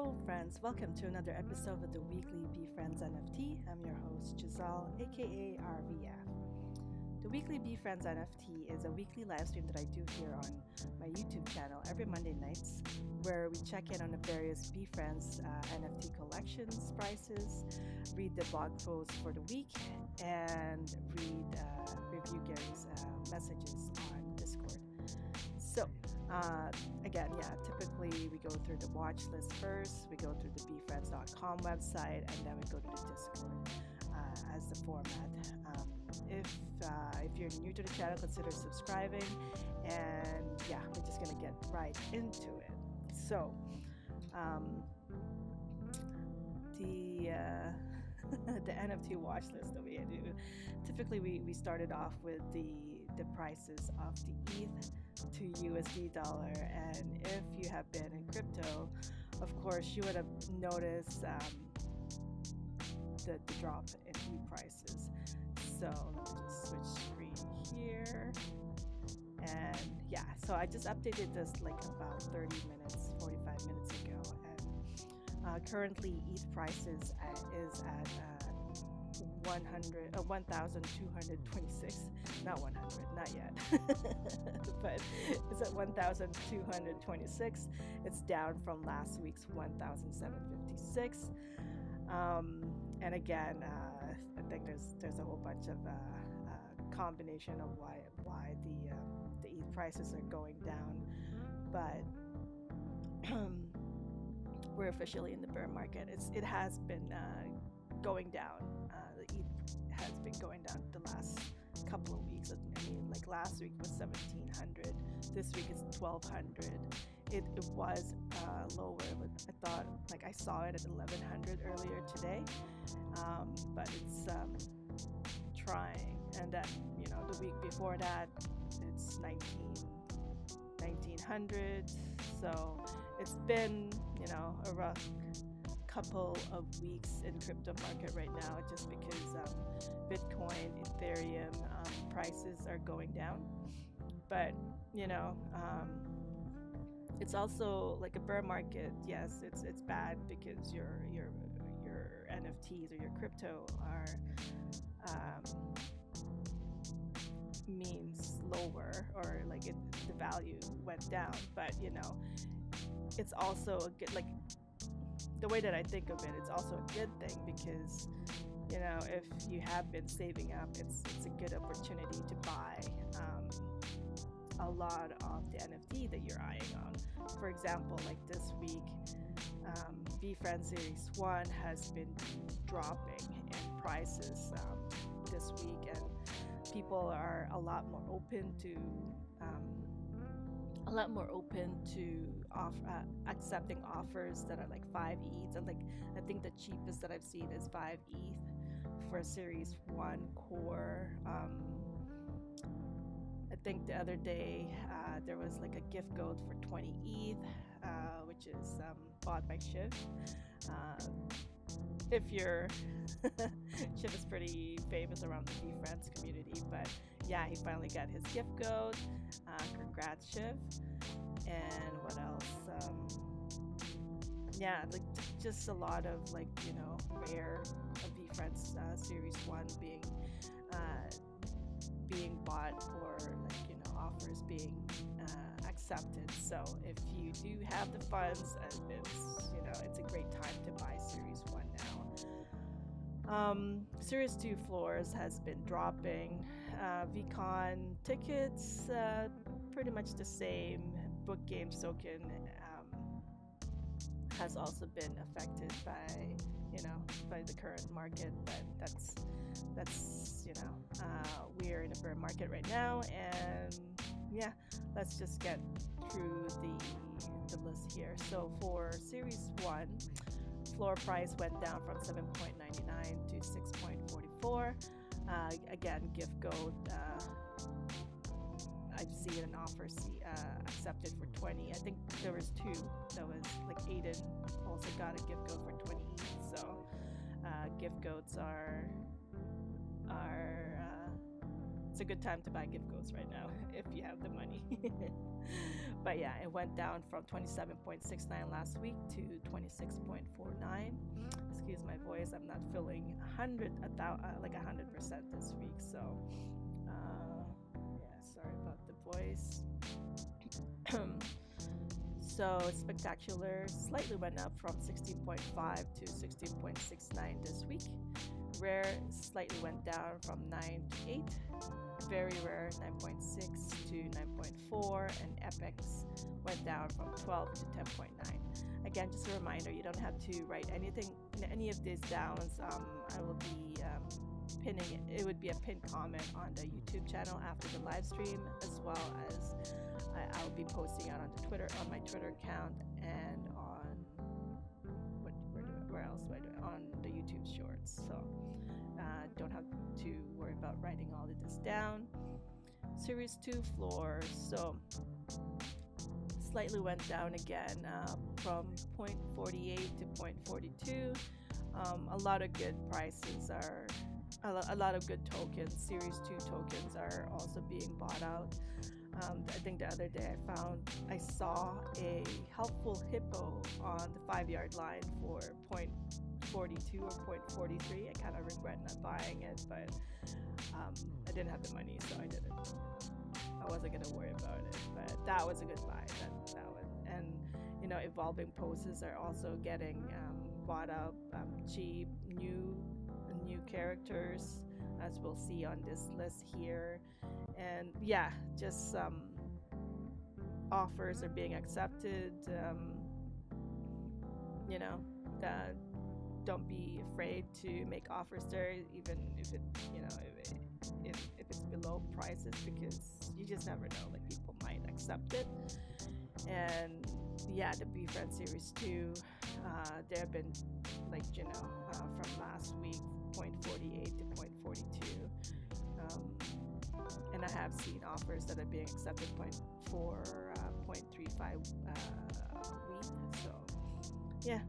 Hello friends, welcome to another episode of the Weekly VeeFriends NFT. I'm your host Giselle, aka RVF. The Weekly VeeFriends NFT is a weekly live stream that I do here on my YouTube channel every Monday nights, where we check in on the various VeeFriends NFT collections, prices, read the blog posts for the week, and review Gary's messages on Discord. So, typically we go through the watch list first, we go through the VeeFriends.com website, and then we go to the Discord as the format. If you're new to the channel, consider subscribing, and we're just gonna get right into it. So, the NFT watch list that we do. Typically, we started off with the prices of the ETH to USD dollar, and if you have been in crypto, of course, you would have noticed the drop in ETH prices. So let me just switch screen here, and so I just updated this like about 45 minutes ago, and currently ETH prices is at 1,226, not 100, not yet, but it's at 1,226. It's down from last week's 1,756. And again, I think there's a whole bunch of combination of why the ETH prices are going down, but we're officially in the bear market. It has been going down. The ETH has been going down the last couple of weeks. I mean, like last week was 1,700. This week it's 1,200. It was lower, but I saw it at 1,100 earlier today. But it's trying, and then the week before that it's 1,900. So it's been a rough couple of weeks in crypto market right now, just because Bitcoin, Ethereum prices are going down. But it's also like a bear market. Yes, it's bad because your NFTs or your crypto are means lower, or like the value went down. But it's also a good, like, the way that I think of it, it's also a good thing, because if you have been saving up, it's a good opportunity to buy a lot of the NFT that you're eyeing on. For example, like this week, VeeFriends Series 1 has been dropping in prices this week, and people are a lot more open to accepting offers that are like 5 ETH. And like, I think the cheapest that I've seen is 5 ETH for Series 1 core. I think the other day there was like a gift code for 20 ETH, which is bought by Shiv. If you're Shiv is pretty famous around the VeeFriends community, but he finally got his gift code. Congrats, Shiv. And what else? Like just a lot of like rare VeeFriends Series 1 being bought, or like offers being accepted. So if you do have the funds, it's a great time to buy Series 1 now. Series 2 floors has been dropping. VeeCon tickets pretty much the same. Book Game token has also been affected by the current market, but that's we're in a bear market right now, and let's just get through the list here. So for Series 1, floor price went down from 7.99 to 6.44. Again, gift code, I've seen an offer accepted for 20. I think there was 2. That was like Aiden also got a gift code for 20 ETH. So gift codes are it's a good time to buy gift codes right now if you have the money. But yeah, it went down from 27.69 last week to 26.49. Excuse my voice, I'm not feeling 100% this week, so yeah, sorry about the voice. So Spectacular slightly went up from 16.5 to 16.69 this week. Rare slightly went down from 9 to 8. Very Rare 9.6 to 9.4, and Epics went down from 12 to 10.9. Again, just a reminder, you don't have to write any of these downs. I will be pinning it. It would be a pinned comment on the YouTube channel after the live stream, as well as I'll be posting out on my Twitter account, and on where else do I do it? On the YouTube Shorts. So don't have to worry about writing all of this down. Series 2 floor, so slightly went down again from 0.48 to 0.42. A lot of good prices are. A lot of good tokens, Series 2 tokens, are also being bought out. I think the other day I saw a helpful hippo on the 5-yard line for 0.42 or 0.43. I kind of regret not buying it, but I didn't have the money, so I didn't. I wasn't gonna worry about it, but that was a good buy. That one, and evolving poses are also getting bought up cheap, new characters, as we'll see on this list here. And yeah, just some offers are being accepted. Don't be afraid to make offers there, even if it if it's below prices, because you just never know, like, people might accept it. And yeah, the VeeFriends Series 2, there have been, from last week, 0.48 to 0.42, and I have seen offers that are being accepted for 0.35 wheat. So yeah,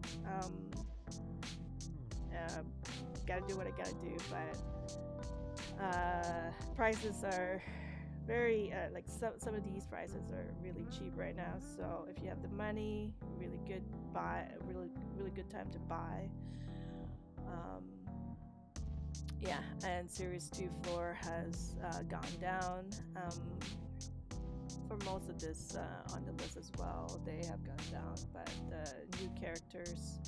gotta do what I gotta do, but prices are very some of these prices are really cheap right now. So if you have the money, really good good time to buy. Yeah, and Series 2 floor has gone down. For most of this on the list as well, they have gone down, but the new characters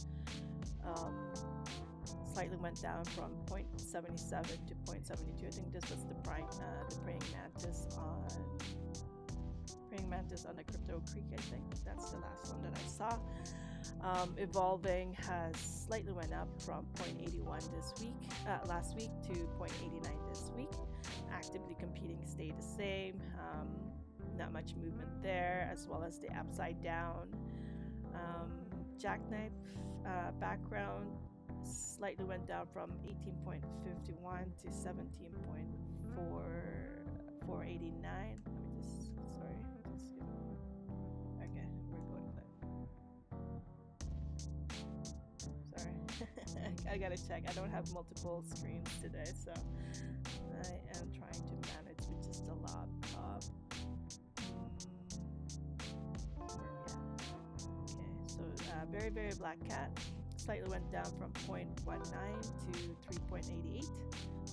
slightly went down from 0.77 to 0.72. I think this was the praying mantis on the Crypto Creek. I think that's the last one that I saw. Evolving has slightly went up from 0.81 last week to 0.89 this week. Actively competing stayed the same. Not much movement there, as well as the upside down. Jackknife background slightly went down from 18.51 to 17.489. Okay, we're going live. Sorry. I gotta check. I don't have multiple screens today, so I am trying to manage with just a laptop. Okay, so very, very black cat slightly went down from 0.19 to 3.88.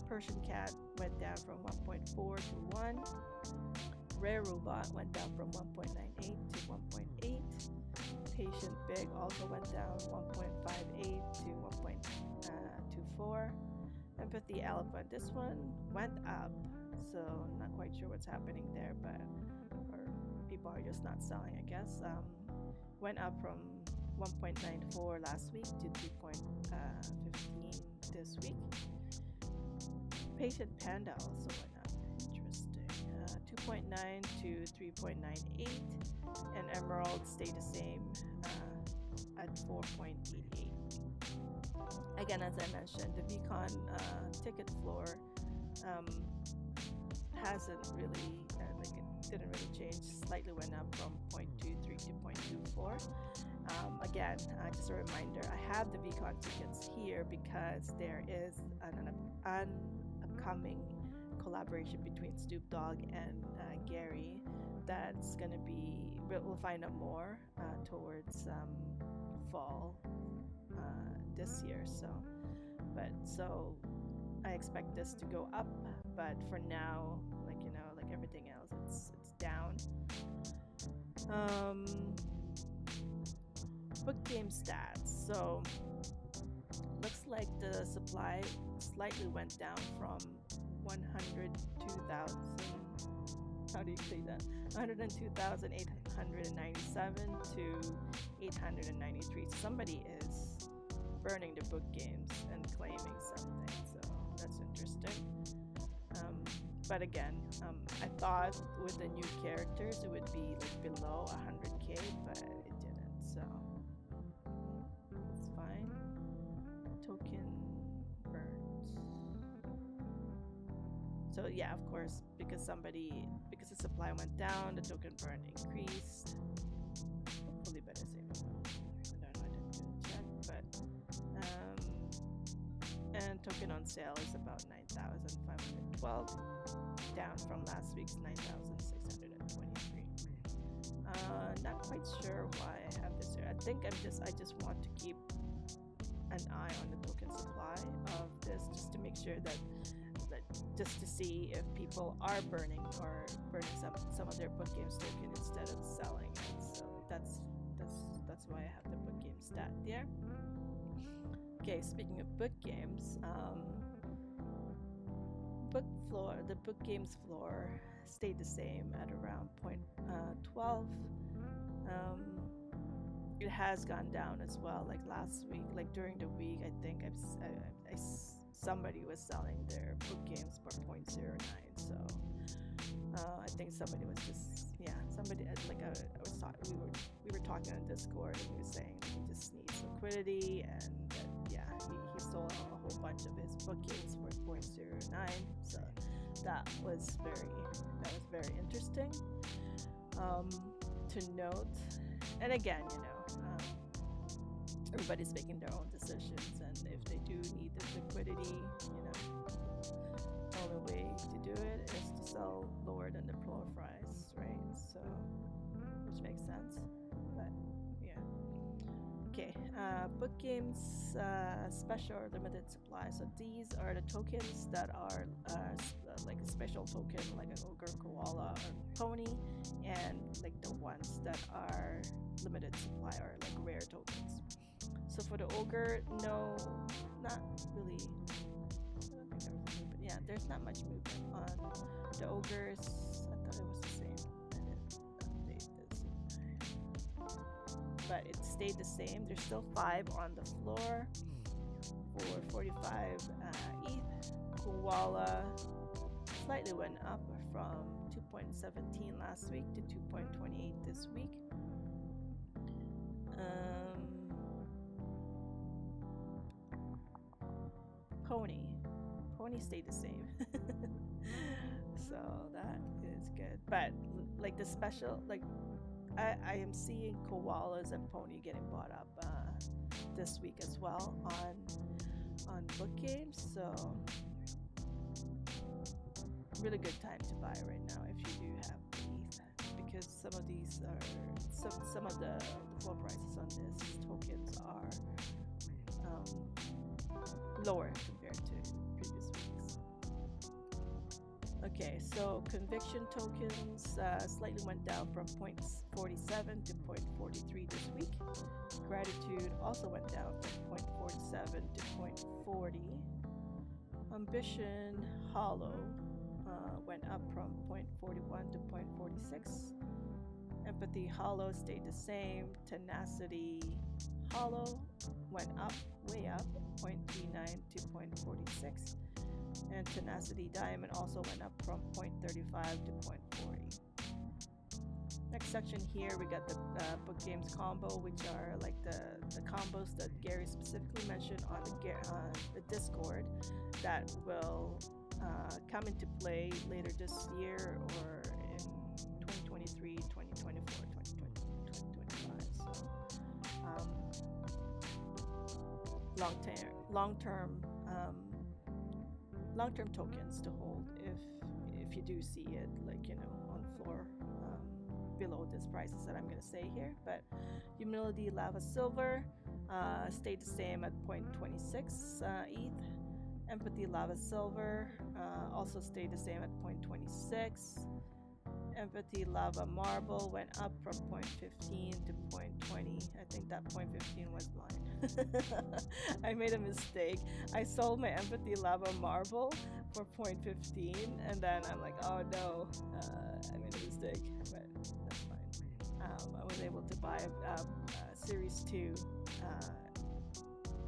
Persian cat went down from 1.4 to 1. Rare robot went down from 1.98 to 1.8. Patient big also went down 1.58 to 1.24. Empathy elephant, this one went up, so I'm not quite sure what's happening there, or people are just not selling, I guess. Went up from 1.94 last week to 3.15 this week. Patient panda also went up. Interesting. 2.9 to 3.98, and emerald stayed the same at 4.88. Again, as I mentioned, the VeeCon ticket floor hasn't really it didn't really change. Slightly went up from 0.23 to 0.24. Again, just a reminder, I have the VeeCon tickets here because there is an upcoming collaboration between Snoop Dogg and Gary. That's gonna be, we'll find out more towards fall this year. So I expect this to go up, but for now, like like everything else, it's down. Book game stats. So looks like the supply slightly went down from 102,000. How do you say that? 102,897 to 893. Somebody is burning the book games and claiming something, so that's interesting. But again, I thought with the new characters it would be like below 100k, but it didn't, so it's fine. Token burns. So yeah, of course, because the supply went down, the token burn increased. Hopefully better save. I didn't do the check, but and token on sale is about 9,512, down from last week's 9,623. Not quite sure why I have this here. I think I just want to keep an eye on the token supply of this, just to make sure that just to see if people are burning some of their book games token instead of selling it. So that's why I have the book game stat there. Okay, speaking of book games, the book games floor stayed the same at around 0.12. It has gone down as well. Like last week, like during the week, I think somebody was selling their book games for 0.09. So I think somebody was just somebody like we were talking on Discord, and he was saying he just needs liquidity, and he sold a whole bunch of his book games for 0.09. So that was very interesting to note. And again, everybody's making their own decisions, and if they do need the liquidity, the only way to do it is to sell lower than the floor price, right? So, which makes sense. But yeah, okay. Book games special or limited supply. So these are the tokens that are like a special token, like an ogre, koala, or pony, and like the ones that are limited supply or like rare tokens. So for the ogre, no, not really. I don't think there was a movement. Yeah, there's not much movement on the ogres. I thought it was the same. I didn't update this, but it stayed the same. There's still 5 on the floor for 45 ETH. Koala slightly went up from 2.17 last week to 2.28 this week. Pony stayed the same. So that is good. But like the special, like I am seeing koalas and pony getting bought up this week as well on book games. So really good time to buy right now if you do have these, because some of these are some of the floor prices on this tokens are lower compared to previous weeks. Okay, so conviction tokens slightly went down from 0.47 to 0.43 this week. Gratitude also went down from 0.47 to 0.40. Ambition hollow went up from 0.41 to 0.46. Empathy hollow stayed the same. Tenacity hollow went up, way up, 0.39 to 0.46. And Tenacity Diamond also went up from 0.35 to 0.40. Next section here, we got the book games combo, which are like the combos that Gary specifically mentioned on the Discord that will come into play later this year or in 2023, 2024, 2025. So long-term tokens to hold if you do see it, like, on floor below these prices that I'm going to say here. But Humility Lava Silver stayed the same at 0.26 ETH. Empathy Lava Silver also stayed the same at 0.26. Empathy Lava Marble went up from 0.15 to 0.20. I think that 0.15 was blind. I made a mistake. I sold my Empathy Lava Marble for 0.15, and then I'm like, oh no, I made a mistake, but that's fine. I was able to buy Series 2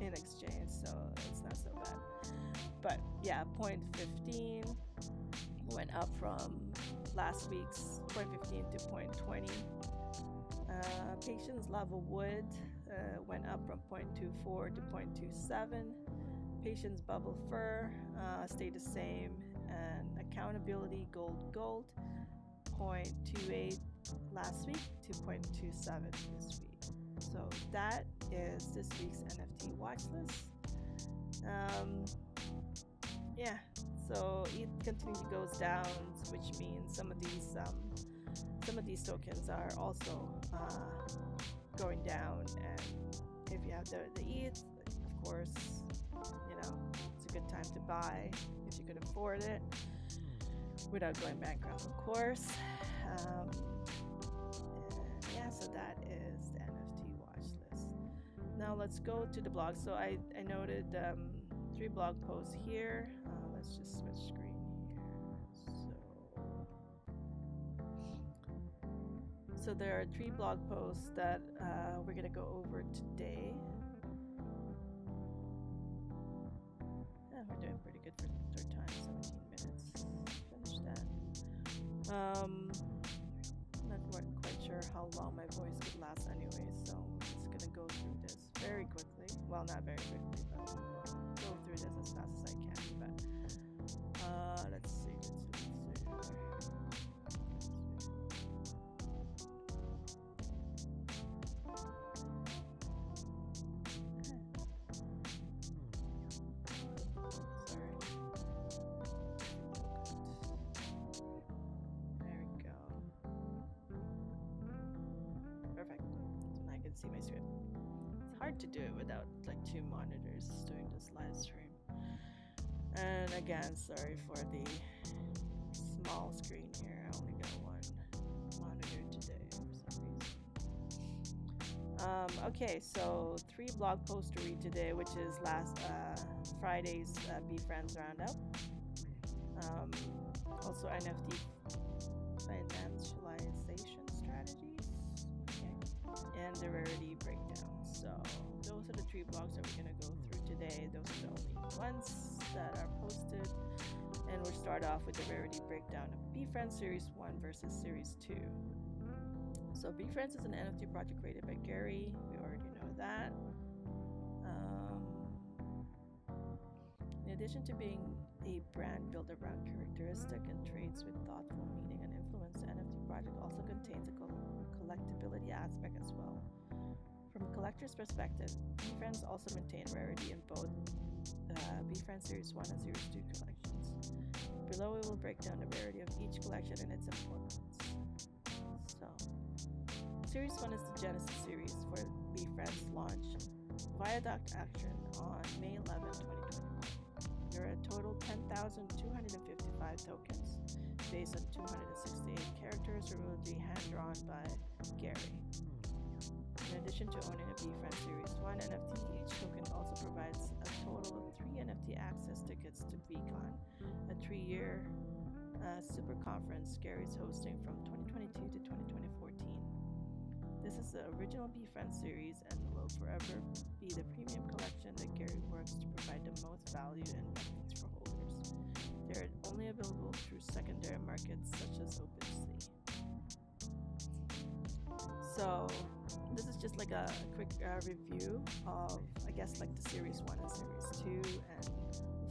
in exchange, so it's not so bad. But yeah, 0.15 went up from last week's 0.15 to 0.20. Patience Lava Wood went up from 0.24 to 0.27. Patience Bubble Fur stayed the same. And Accountability Gold 0.28 last week to 0.27 this week. So that is this week's NFT watch list. Yeah, so it continually goes down, which means some of these tokens are also going down. And if you have the ETH, of course, it's a good time to buy if you can afford it without going bankrupt, of course. Yeah, so that is the NFT watch list. Now let's go to the blog. So I noted 3 blog posts here. Let's just switch screen here. So there are 3 blog posts that we're gonna go over today. We're doing pretty good for third time, 17 minutes. Finish that. Not quite sure how long my voice could last anyway, so I'm just gonna go through this very quickly. Well, not very quickly, but go through this as fast as I can. But let's see. See my screen. It's hard to do it without like 2 monitors doing this live stream. And again, sorry for the small screen here. I only got 1 monitor today for some reason. Okay, so 3 blog posts to read today, which is last Friday's VeeFriends Roundup. Also NFT financialization strategies. And the rarity breakdown. So those are the 3 blogs that we're going to go through today. Those are the only ones that are posted. And we'll start off with the rarity breakdown of VeeFriends Series 1 versus Series 2. So VeeFriends is an NFT project created by Gary. We already know that. In addition to being a brand built around characteristic and traits with thoughtful meaning and influence, the NFT project also contains a collectability aspect as well. From a collector's perspective, VeeFriends also maintain rarity in both VeeFriends Series 1 and Series 2 collections. Below, we will break down the rarity of each collection and its importance. So, Series 1 is the Genesis series for VeeFriends launched via Doc Action on May 11, 2021. There are a total 10,255 tokens based on 268 characters originally hand-drawn by Gary. In addition to owning a VeeFriends Series 1 NFT, each token also provides a total of 3 NFT access tickets to VeeCon, a 3-year super conference Gary is hosting from 2022 to 2014. This is the original VeeFriends series and will forever be the premium collection that Gary works to provide the most value and benefits for holders. They are only available through secondary markets such as OpenSea. So this is just like a quick review of, I guess, like the Series 1 and Series 2, and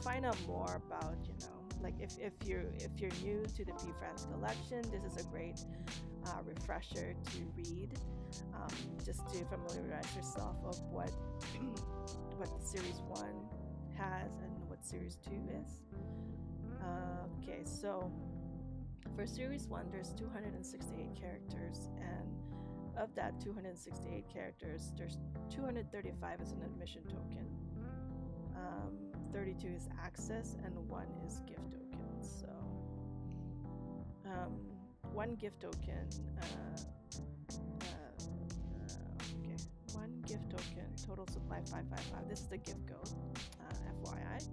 find out more about, like if you're new to the VeeFriends collection, this is a great refresher to read, just to familiarize yourself of what the Series 1 has and what Series 2 is. Okay, so for Series 1, there's 268 characters, and of that 268 characters, there's 235 as an admission token, 32 is access, and 1 is gift token. So one gift token, okay, one gift token, total supply 555. This is the gift code, FYI.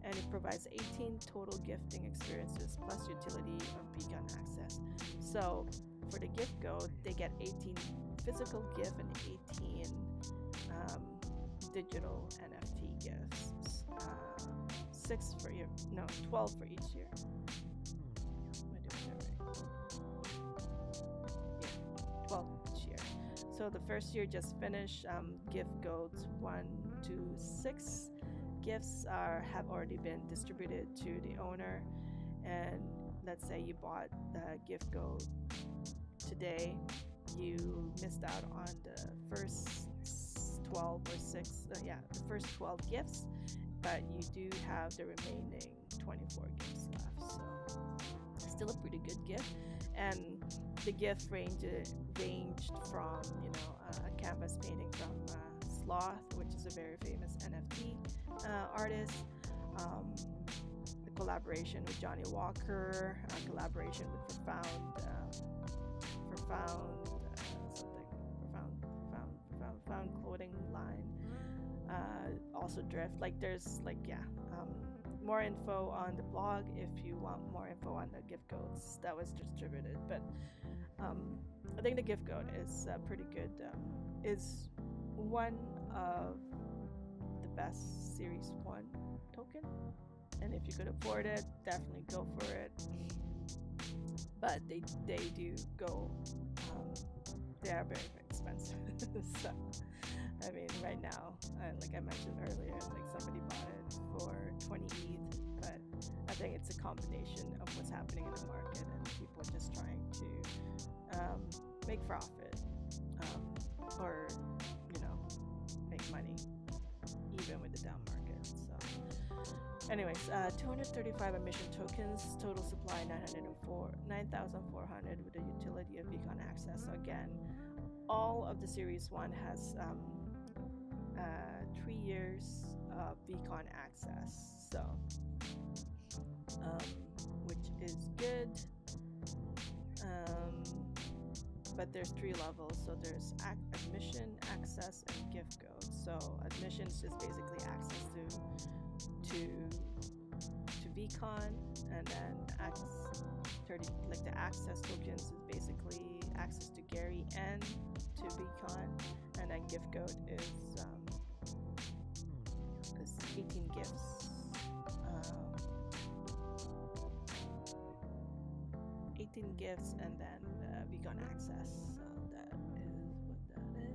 And it provides 18 total gifting experiences plus utility of VeeCon access. So for the gift code, they get 18 physical gift and 18 digital NFT gifts. 12 for each year. Am I doing that right? Yeah, 12 each year. So the first year just finished. Gift codes 1 to 6 gifts have already been distributed to the owner. And let's say you bought the gift code today, you missed out on the first 12 or 6, the first 12 gifts, but you do have the remaining 24 gifts left. So still a pretty good gift. And the gift ranged from, a canvas painting from Sloth, which is a very famous NFT artist, the collaboration with Johnny Walker, collaboration with Profound clothing line, also Drift. More info on the blog if you want more info on the gift codes that was distributed. But I think the gift code is pretty good. Is one of the best Series 1 token, and if you could afford it, definitely go for it. But they do go, they are very, very expensive. So I mean, right now, like I mentioned earlier, like somebody bought it for 20 ETH, but I think it's a combination of what's happening in the market and people just trying to make profit, or make money even with the down market. So anyways, 235 emission tokens, total supply 9,400 with the utility of VeeCon access. So again, all of the Series 1 has 3 years of VeeCon access, so which is good. But there's 3 levels. So there's admission, access, and gift code. So admission is just basically access to VeeCon, and then the access tokens is basically access to Gary and to VeeCon, and then gift code is 18 gifts. 18 gifts, and then VeeCon access. So that is what that is.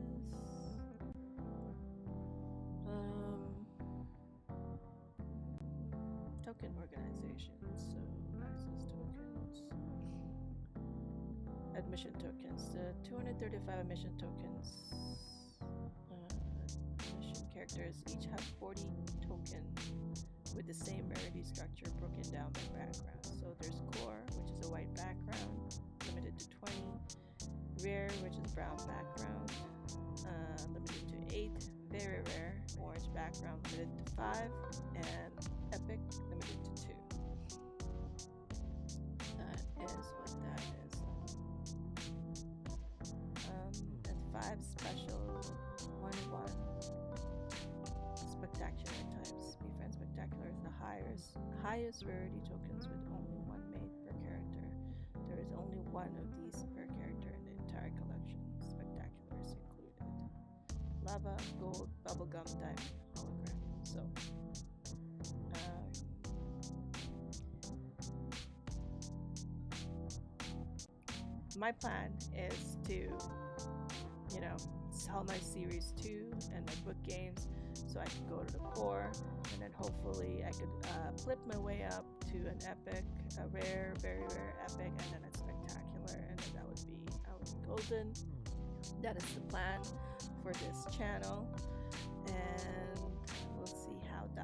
Token organization. So access tokens. Admission tokens. The 235 admission tokens. Admission characters each have 40 tokens with the same rarity structure broken down by background. So there's core, which is a white background, limited to 20. Rare, which is brown background, limited to 8. Very rare, orange background, limited to 5. And epic, limited to 2. That is what that is. And 5 special 1-1 spectacular types. VeeFriends Spectacular is the highest rarity tokens with only 1 made per character. There is only 1 of these per character in the entire collection. Spectacular is included. Lava, gold, bubblegum, diamond, hologram. So my plan is to sell my Series 2 and my book games so I can go to the core, and then hopefully I could flip my way up to an epic, a rare, very rare epic, and then a spectacular, and then I would be golden. That is the plan for this channel, and we'll see how that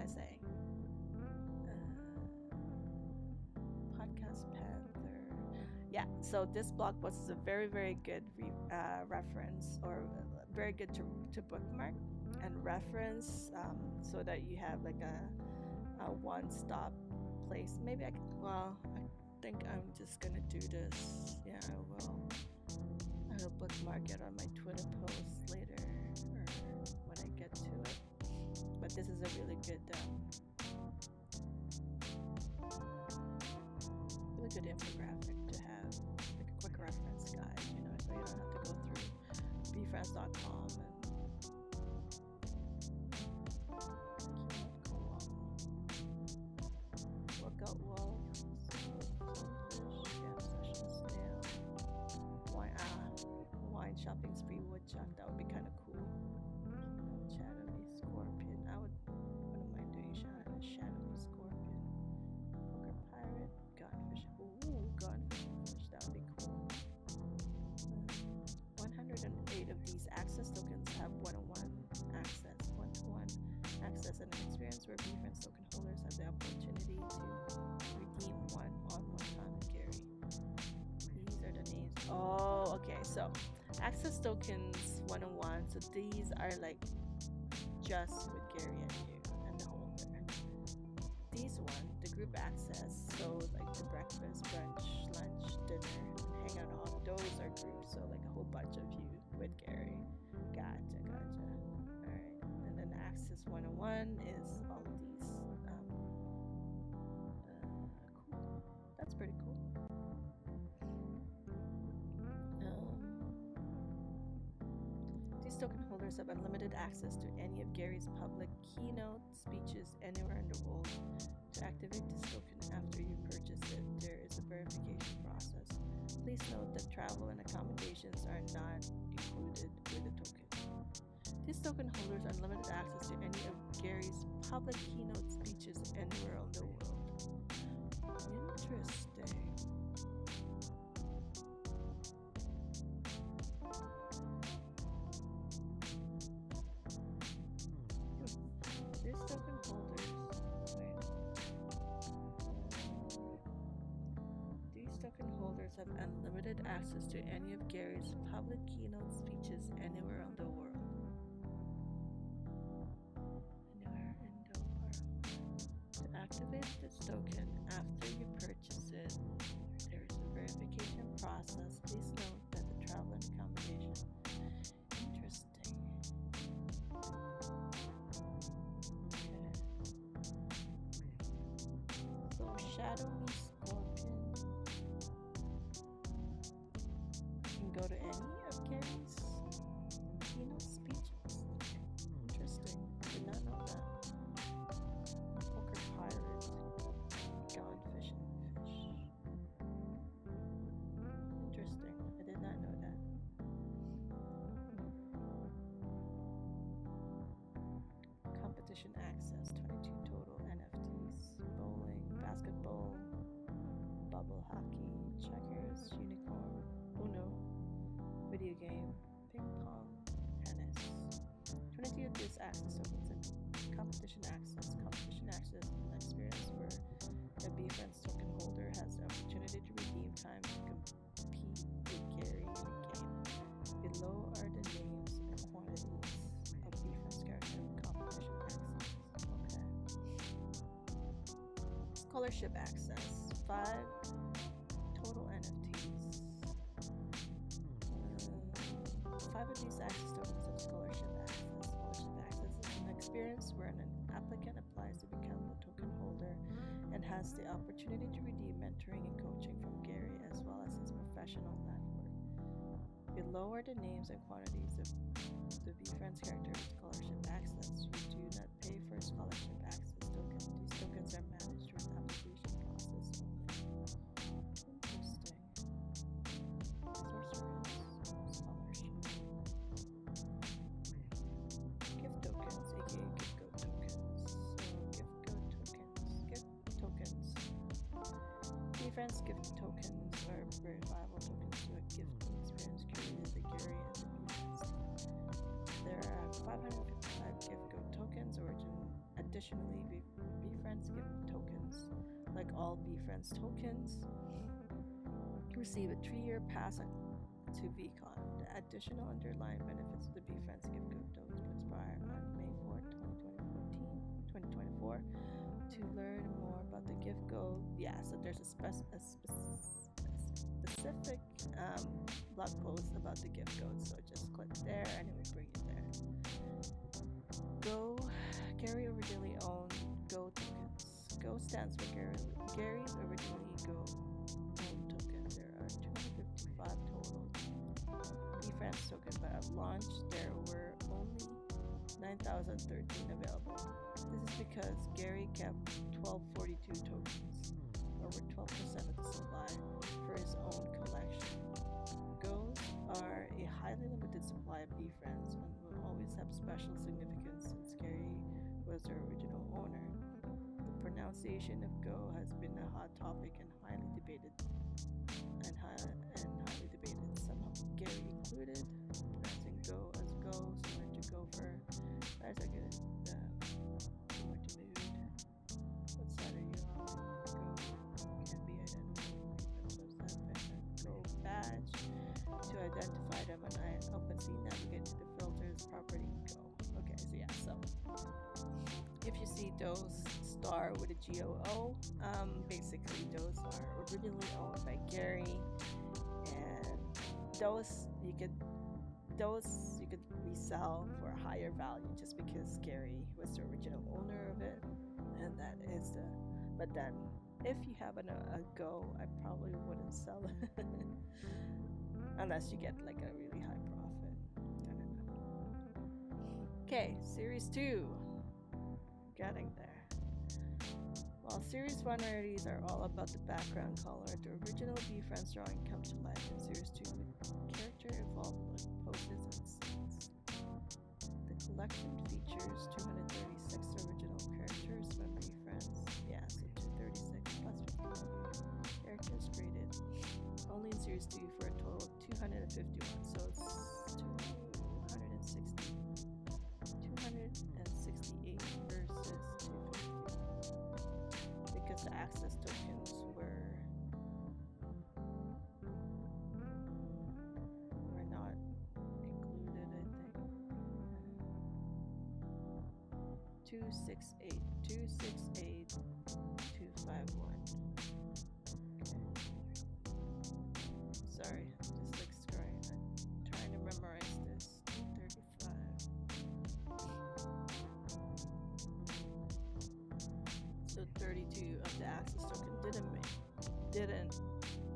I saying? Podcast Panther. Yeah, so this blog post is a very, very good reference, or very good to bookmark and reference, so that you have like a one-stop place. Maybe I think I'm just gonna do this. Yeah, I will bookmark it on my Twitter post later, or when I get to it. But this is a really good infographic to have, like a quick reference guide, so you don't have to go through VeeFriends.com and workout wall, wine shopping spree woodchuck. That would be kind of cool. Shadowy scorpion. Wouldn't mind doing shadowy scorpion. Poker pirate. Gunfish. Ooh, gunfish. That would be cool. 108 of these access tokens have one-on-one access. One-to-one access and an experience where VeeFriends token holders have the opportunity to redeem one-on-one time with Gary. These are the names. Oh, okay. So access tokens one-on-one. So these are like just with Gary and you and the holder. These the group access, so like the breakfast, brunch, lunch, dinner, hangout all, those are groups, so like a whole bunch of you with Gary. Gotcha. Alright. And then access 101 is all of these. Cool. That's pretty cool. These token holders have unlimited access to any of Gary's public keynote speeches anywhere in the world. To activate this token after you purchase it, there is a verification process. Please note that travel and accommodations are not included with the token. These token holders have unlimited access to any of Gary's public keynote speeches anywhere in the world. Interesting. These token holders. These token holders have unlimited access to any of Gary's public keynote speeches anywhere in the world. To activate this token after you purchase it, there is a verification process. Please note that the travel and accommodation. Interesting. So shadowy scorpion. You can go to any of Gary's keynote speeches. Interesting. Did not know that. Poker pirate. Gunfish and fish. Interesting. I did not know that. Competition access. 22 total NFTs. Bowling, basketball, bubble hockey, checkers, unicorn, Uno, video game, ping pong, tennis. 22 of these access tokens and competition access. Competition access is an experience where the VeeFriends token holder has the opportunity to redeem time to compete with Gary in a game. Below are the names and quantities of VeeFriends character competition access. Okay. Scholarship access. 5 total NFTs. 5 of these access tokens have scholarship access. Scholarship access is an experience where an applicant applies to become a token holder and has the opportunity to redeem mentoring and coaching from Gary as well as his professional network. Below are the names and quantities of the VeeFriends character with scholarship access. You do not pay for scholarship access tokens. These tokens are managed with application process only. Interesting. Sorceress scholarship. Gift tokens, aka gift code tokens. So gift tokens. VeeFriends gift tokens are verifiable tokens to a gifting experience created by Gary and the VeeFriends team. There are 555 gift code tokens origin Additionally, VeeFriends give tokens. Like all VeeFriends tokens, receive a 3-year pass to VeeCon. The additional underlying benefits of the VeeFriends gift code tokens will expire on May 4th, 2024. To learn more about the gift code, so there's a specific blog post about the gift code, so just click there and it will bring you there. Gary originally owned Go tokens. Go stands for Gary's originally Go owned token. There are 255 total VeeFriends tokens, but at launch there were only 9,013 available. This is because Gary kept 1,242 tokens, over 12% of the supply, for his own collection. Go's are a highly limited supply of VeeFriends and will always have special significance since Gary was their original owner. The pronunciation of Go has been a hot topic and highly debated. Some of Gary included pronouncing Go as Go, similar to Gopher. As I get it, similar to mood. What side are you on? Go can be identified. Go badge to identify them, and I OpenSea navigate to the filters property Go. Okay, so if you see those star with a GOO, basically those are originally owned by Gary, and those you could resell for a higher value just because Gary was the original owner of it, and that is but then if you have a Go, I probably wouldn't sell it unless you get like a really high profit. I don't know. Okay, series 2, getting there. While Series 1 rarities are all about the background color, the original VeeFriends drawing comes to life in Series 2 with character involvement, poses, and scenes. The collection features 236 original characters from VeeFriends. So 236 plus 50 characters created only in Series 2 for a total of 251. So it's 268 versus 250. Because the access tokens were not included, I think. 268, 251. Okay. Sorry, I'm just like scrolling. I'm trying to memorize this. 235. So 32 of the access token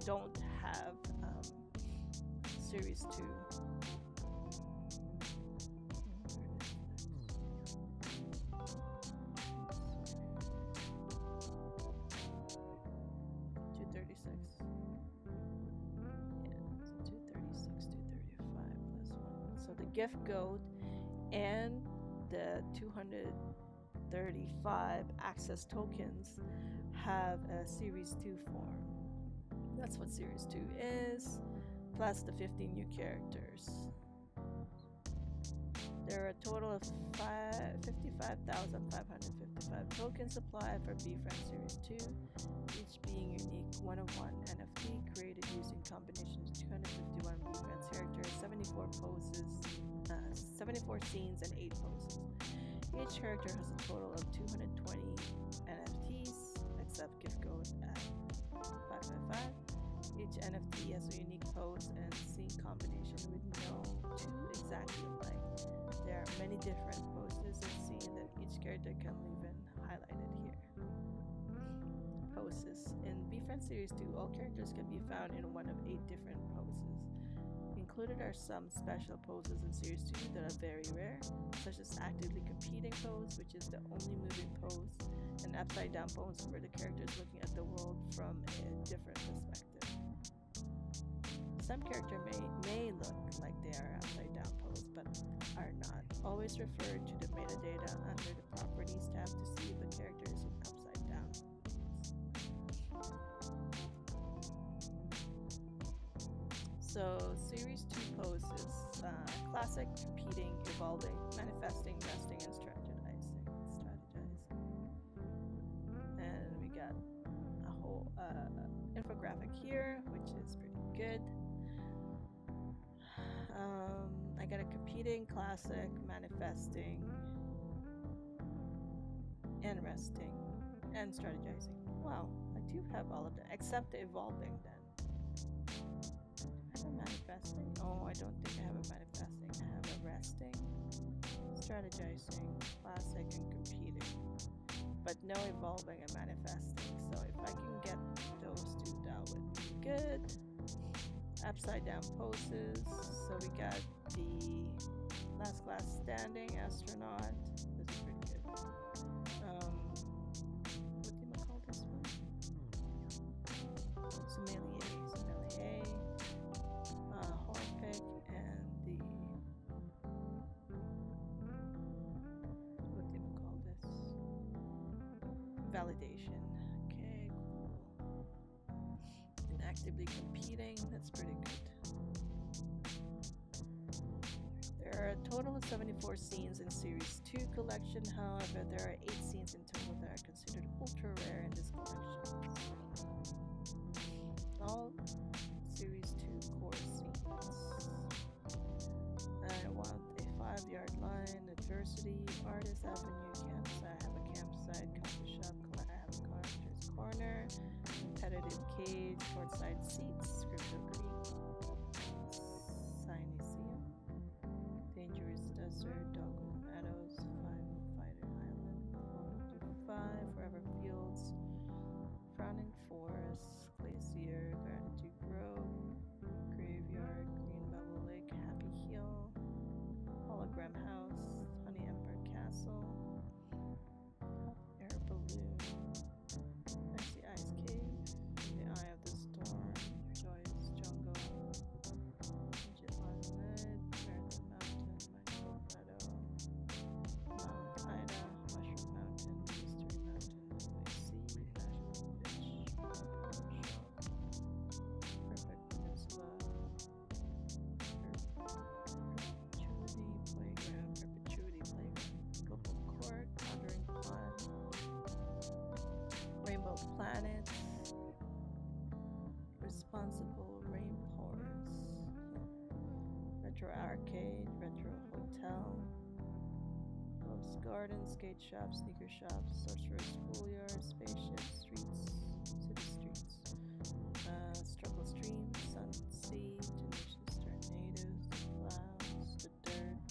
don't have Series 2. 236. So 236, 235 plus 1. So the gift code and the 235 access tokens have a Series 2 form. That's what Series 2 is, plus the 15 new characters. There are a total of 55,555 tokens supplied for VeeFriends Series 2, each being unique one-of-one NFT created using combinations of 251 VeeFriends characters, 74 poses, 74 scenes, and 8 poses. Each character has a total of 220 NFTs, except gift code at 555. Each NFT has a unique pose and scene combination with no two exactly alike. There are many different poses and scenes that each character can leave in, highlighted here. Poses. In VeeFriends Series 2, all characters can be found in one of 8 different poses. Included are some special poses in Series 2 that are very rare, such as actively competing pose, which is the only moving pose, and upside down pose where the character is looking at the world from a different perspective. Some characters may look like they are upside down pose, but are not. Always refer to the metadata under the properties tab to see if the character is in upside down. So Series 2 poses, classic, competing, evolving, manifesting, resting, and strategizing. infographic here, which is pretty good. I got a competing, classic, manifesting, and resting, and strategizing. Wow, I do have all of them, except the evolving then. Do I have a manifesting? Oh, I don't think I have a manifesting. I have a resting, strategizing, classic, and competing. But no evolving and manifesting. So if I can get those two, that would be good. Upside down poses. So we got the last class standing astronaut. This is pretty good. What do you call this one? Sommelier, hornpick, and the what do you call this? Validation. Okay, cool. And actively competing. That's pretty good. There are a total of 74 scenes in Series 2 collection. However, there are 8 scenes in total that are considered ultra rare in this collection. All Series 2 core scenes. I want a 5-yard line, adversity, artist avenue, campsite. I have a campsite, coffee shop, I have a collector's corner, competitive cage, courtside seats, crypto creek, Sinusium, dangerous desert, dogwood meadows, 5 fighter island, 425, forever fields, frowning forest, glacier, gratitude grove, graveyard, green bubble lake, happy hill, hologram house, honey emperor castle, air balloon, icy ice cave, the eye of the storm, joyous jungle, ancient island, marathon mountain, Michael meadow, Mount Ida, mushroom mountain, mystery mountain, midway sea, magical fish, perfect peninsula, perpetuity playground, global court, wandering pond, rainbow planet, responsible rainforest, retro arcade, retro hotel, rose garden, skate shop, sneaker shop, sorcerer's schoolyard, spaceship, streets, city streets, struggle stream, sun, sea, tenacious tornadoes, clouds, the dirt,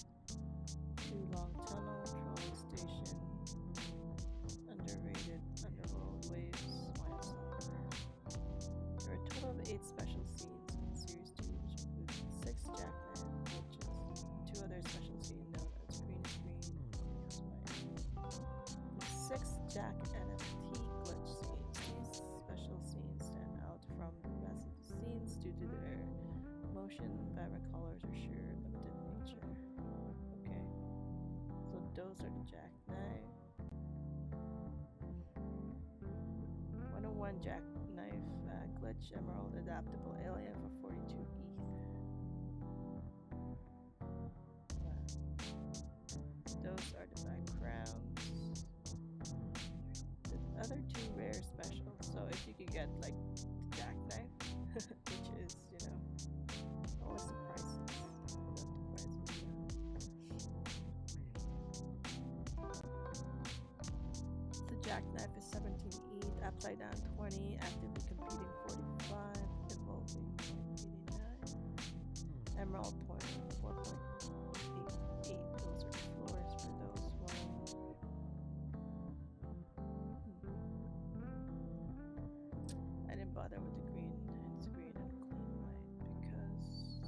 too long tunnel, trolley station, underrated, underworld waves, wine soccer. There are a total of 8 special scenes in Series 2, which includes 6 jackknife glitches, 2 other special scenes known as Green is Green, the 6 Jack NFT glitch scenes. These special scenes stand out from the rest of the scenes due to their motion, vibrant colors, or sheer limited nature. Okay, so those are the jackknife. 101 jackknife glitch emerald adaptable alien for 42 ETH. Those are the backgrounds. The other 2 rare specials. So if you could get like the jackknife, which is, always the prices. The jackknife is 17 ETH, upside down 20, actively competing 45, evolving 89, emerald point 4.88. Those are the floors for those ones. I didn't bother with the green, and it's green and clean white because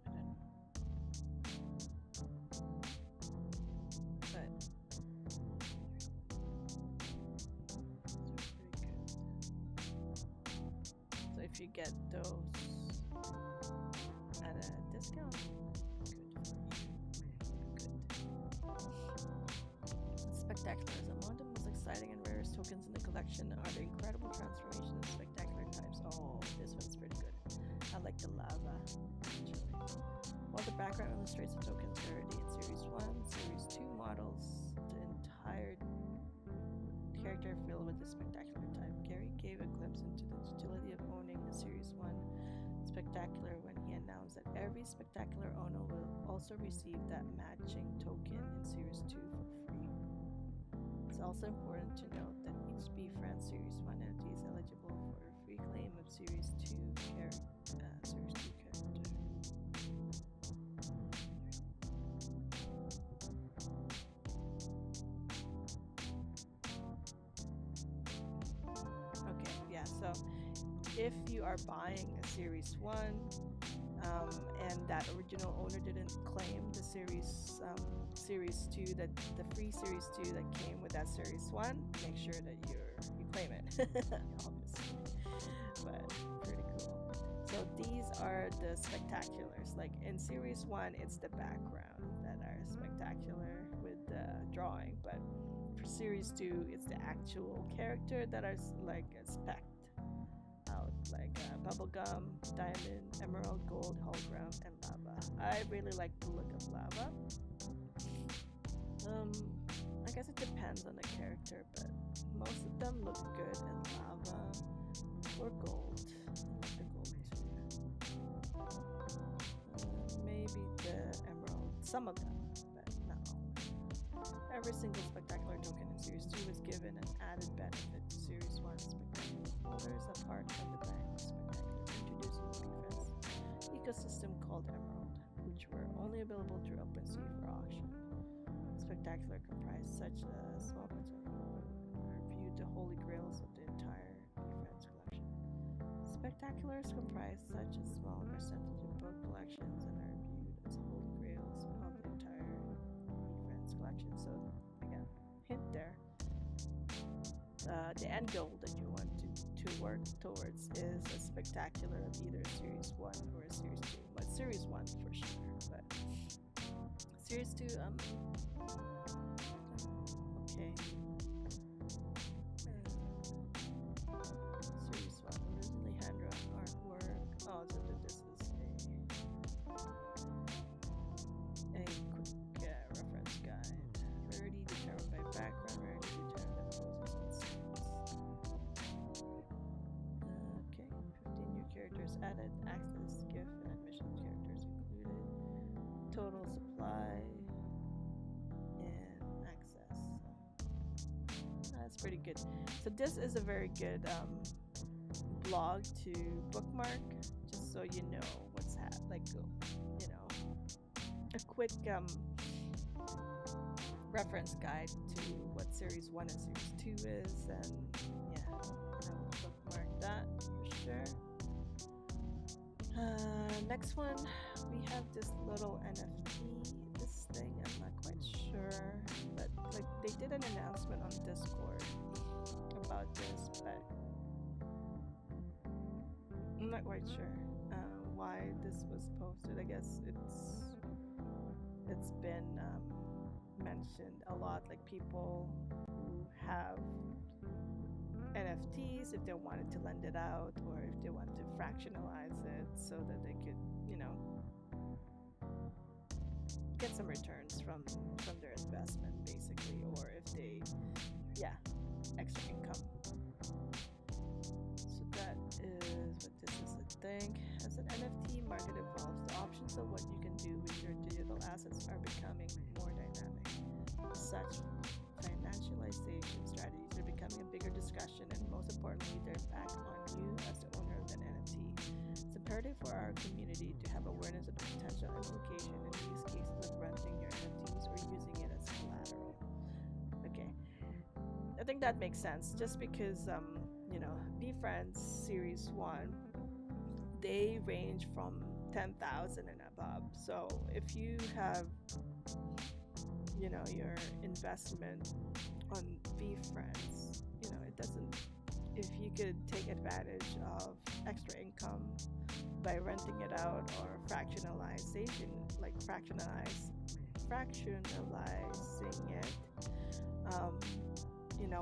I don't know. But so if you get those at a discount, good for you. Good. Spectaculars. Among the most exciting and rarest tokens in the collection are the incredible transformation and spectacular types. Oh, this one's pretty good. I like the lava, actually. While the background illustrates the token's rarity in Series 1, Series 2 models the entire character filled with the spectacular type. Gary gave a spectacular when he announced that every spectacular owner will also receive that matching token in Series 2 for free. It's also important to note that each VeeFriends Series 1 NFT is eligible for a free claim of Series 2 character. Okay, yeah, so if you are buying a Series 1 and that original owner didn't claim the Series 2, that the free Series 2 that came with that Series 1, make sure that you claim it, obviously. But pretty cool. So these are the spectaculars. Like in Series 1, it's the background that are spectacular with the drawing, but for Series 2, it's the actual character that are like specced out, like bubblegum, diamond, emerald, gold, hologram, and lava. I really like the look of lava. I guess it depends on the character, but most of them look good in lava or gold. I like the gold too. Maybe the emerald, some of them, but not all. Every single spectacular token in Series 2 was given an added benefit to Series 1 spectacular holders apart from the bank spectacular introduced in the VeeFriends ecosystem called Emerald, which were only available through OpenSea for auction. Spectacular comprised such a small percentage are viewed the holy grails of the entire VeeFriends collection. Spectaculars comprise such a small percentage of both collections and are viewed as holy grails of the entire VeeFriends collection. So again, hint there. The end goal that you want to work towards is a spectacular of either Series 1 or a Series 2. But Series 1 for sure. But Series 2, okay. Series 1, originally hand-drawn artwork. Oh, so this is a quick reference guide. Rarity determined by background, rarity determined by poses and scenes. Okay, 15 new characters added, access, gift, and admission characters included. Total supply and access. That's pretty good. So this is a very good blog to bookmark, just so you know what's a quick reference guide to what Series 1 and Series 2 is, and yeah, I will bookmark that for sure. Next one, we have this little NFT. This thing, I'm not quite sure, but like they did an announcement on Discord about this, but I'm not quite sure why this was posted. I guess it's been mentioned a lot, like people who have NFTs, if they wanted to lend it out or if they want to fractionalize it so that they could, get some returns from their investment basically, or if they, extra income. So that is what this is, I think. As an NFT market evolves, the options of what you can do with your digital assets are becoming more dynamic. Such financialization strategies are becoming a bigger discussion, and most importantly, they're back on you as the owner of an NFT. It's imperative for our community to have awareness of the potential implication and use cases of renting your NFTs or using it as collateral. Okay, I think that makes sense, just because VeeFriends Series 1, they range from 10,000 and above. So if you have your investment on VeeFriends, it doesn't, if you could take advantage of extra income by renting it out or fractionalizing it,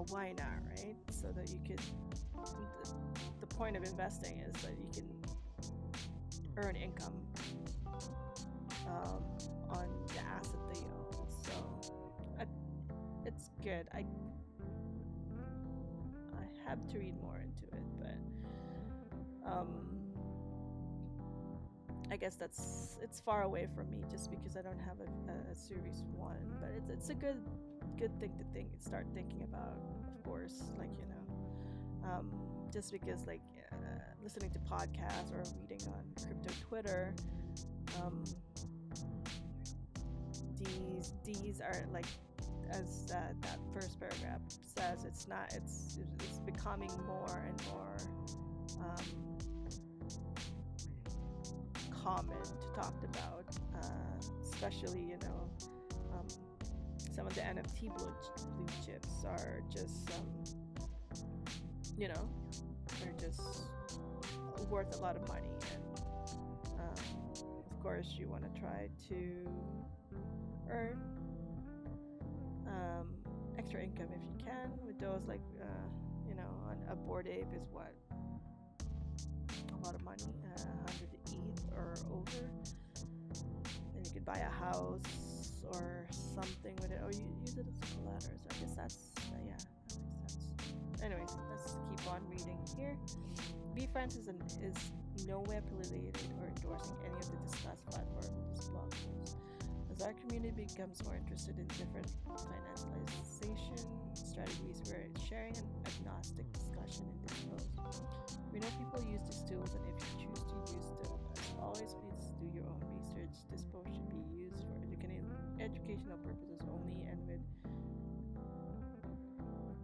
why not, right? So that you could, the point of investing is that you can earn income on the asset that you own. So it's good. I have to read more into it, but I guess it's far away from me just because I don't have a Series 1, but it's a good thing to start thinking about, of course, like, you know, just because, like, listening to podcasts or reading on crypto Twitter, these are like, as that first paragraph says, it's becoming more and more common to talk about, especially, you know, some of the NFT blue chips are just you know, they're just worth a lot of money, and of course you want to try to earn extra income if you can with those, like, you know, on a Bored Ape is what, a lot of money, 100 ETH or over, and you could buy a house or something with it, or you use it as a collateral. So I guess that's yeah, that makes sense. Anyways, let's keep on reading here. VeeFriends is nowhere affiliated or endorsing any of the discussed platforms in this blog post. As our community becomes more interested in different financialization strategies, we're sharing an agnostic discussion in this post. We know people use these tools, and if you choose to use them, as always, please do your own research. This post should be used for educational purposes only, and with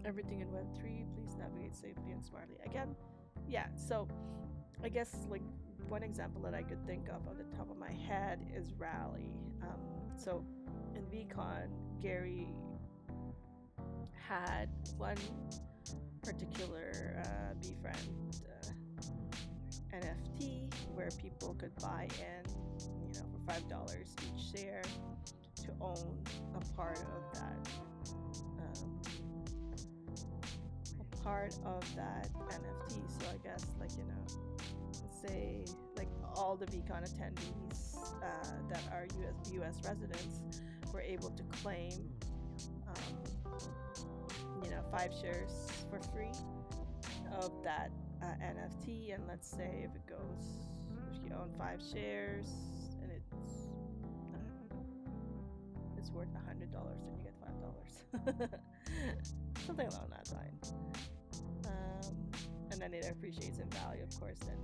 everything in Web3, please navigate safely and smartly. Again, yeah, so I guess, like, one example that I could think of on the top of my head is Rally. So in VeeCon, Gary had one particular VeeFriend NFT where people could buy in, you know, for $5 each share to own a part of that NFT. So I guess, like, you know, say, like, all the VeeCon attendees that are US residents were able to claim, you know, 5 shares for free of that NFT. And let's say if you own 5 shares and it's, I don't know, it's worth $100, then you get $5. Something along that line. And then it appreciates in value, of course. Then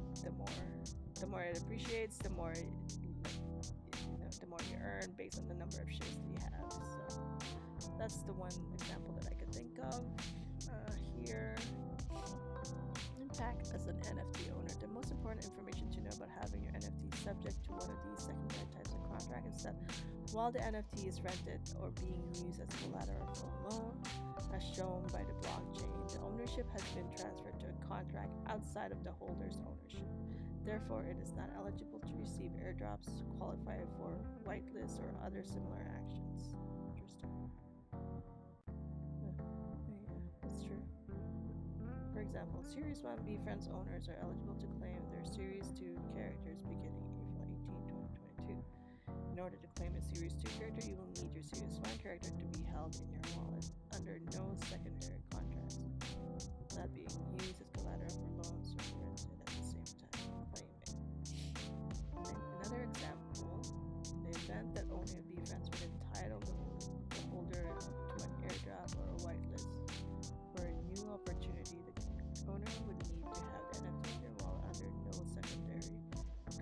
the more it appreciates, the more the more you earn based on the number of shares that you have. So that's the one example that I could think of here. Impact as an NFT owner. The most important information to know about having your NFT subject to one of these secondary types of contract is that while the NFT is rented or being used as collateral for a loan, as shown by the blockchain, the ownership has been transferred to a contract outside of the holder's ownership. Therefore, it is not eligible to receive airdrops, qualify for whitelists, or other similar actions. Interesting. Yeah, that's true. For example, Series 1 VeeFriends owners are eligible to claim their Series 2 characters beginning April 18, 2022. In order to claim a Series 2 character, you will need your Series 1 character to be held in your wallet under no secondary contracts, not being used as collateral for loans or rented at the same time claiming. Another example, in the event that owning a VeeFriends would entitle the holder to an airdrop or a whitelist for a new opportunity, the owner would need to have the NFT in their wallet under no secondary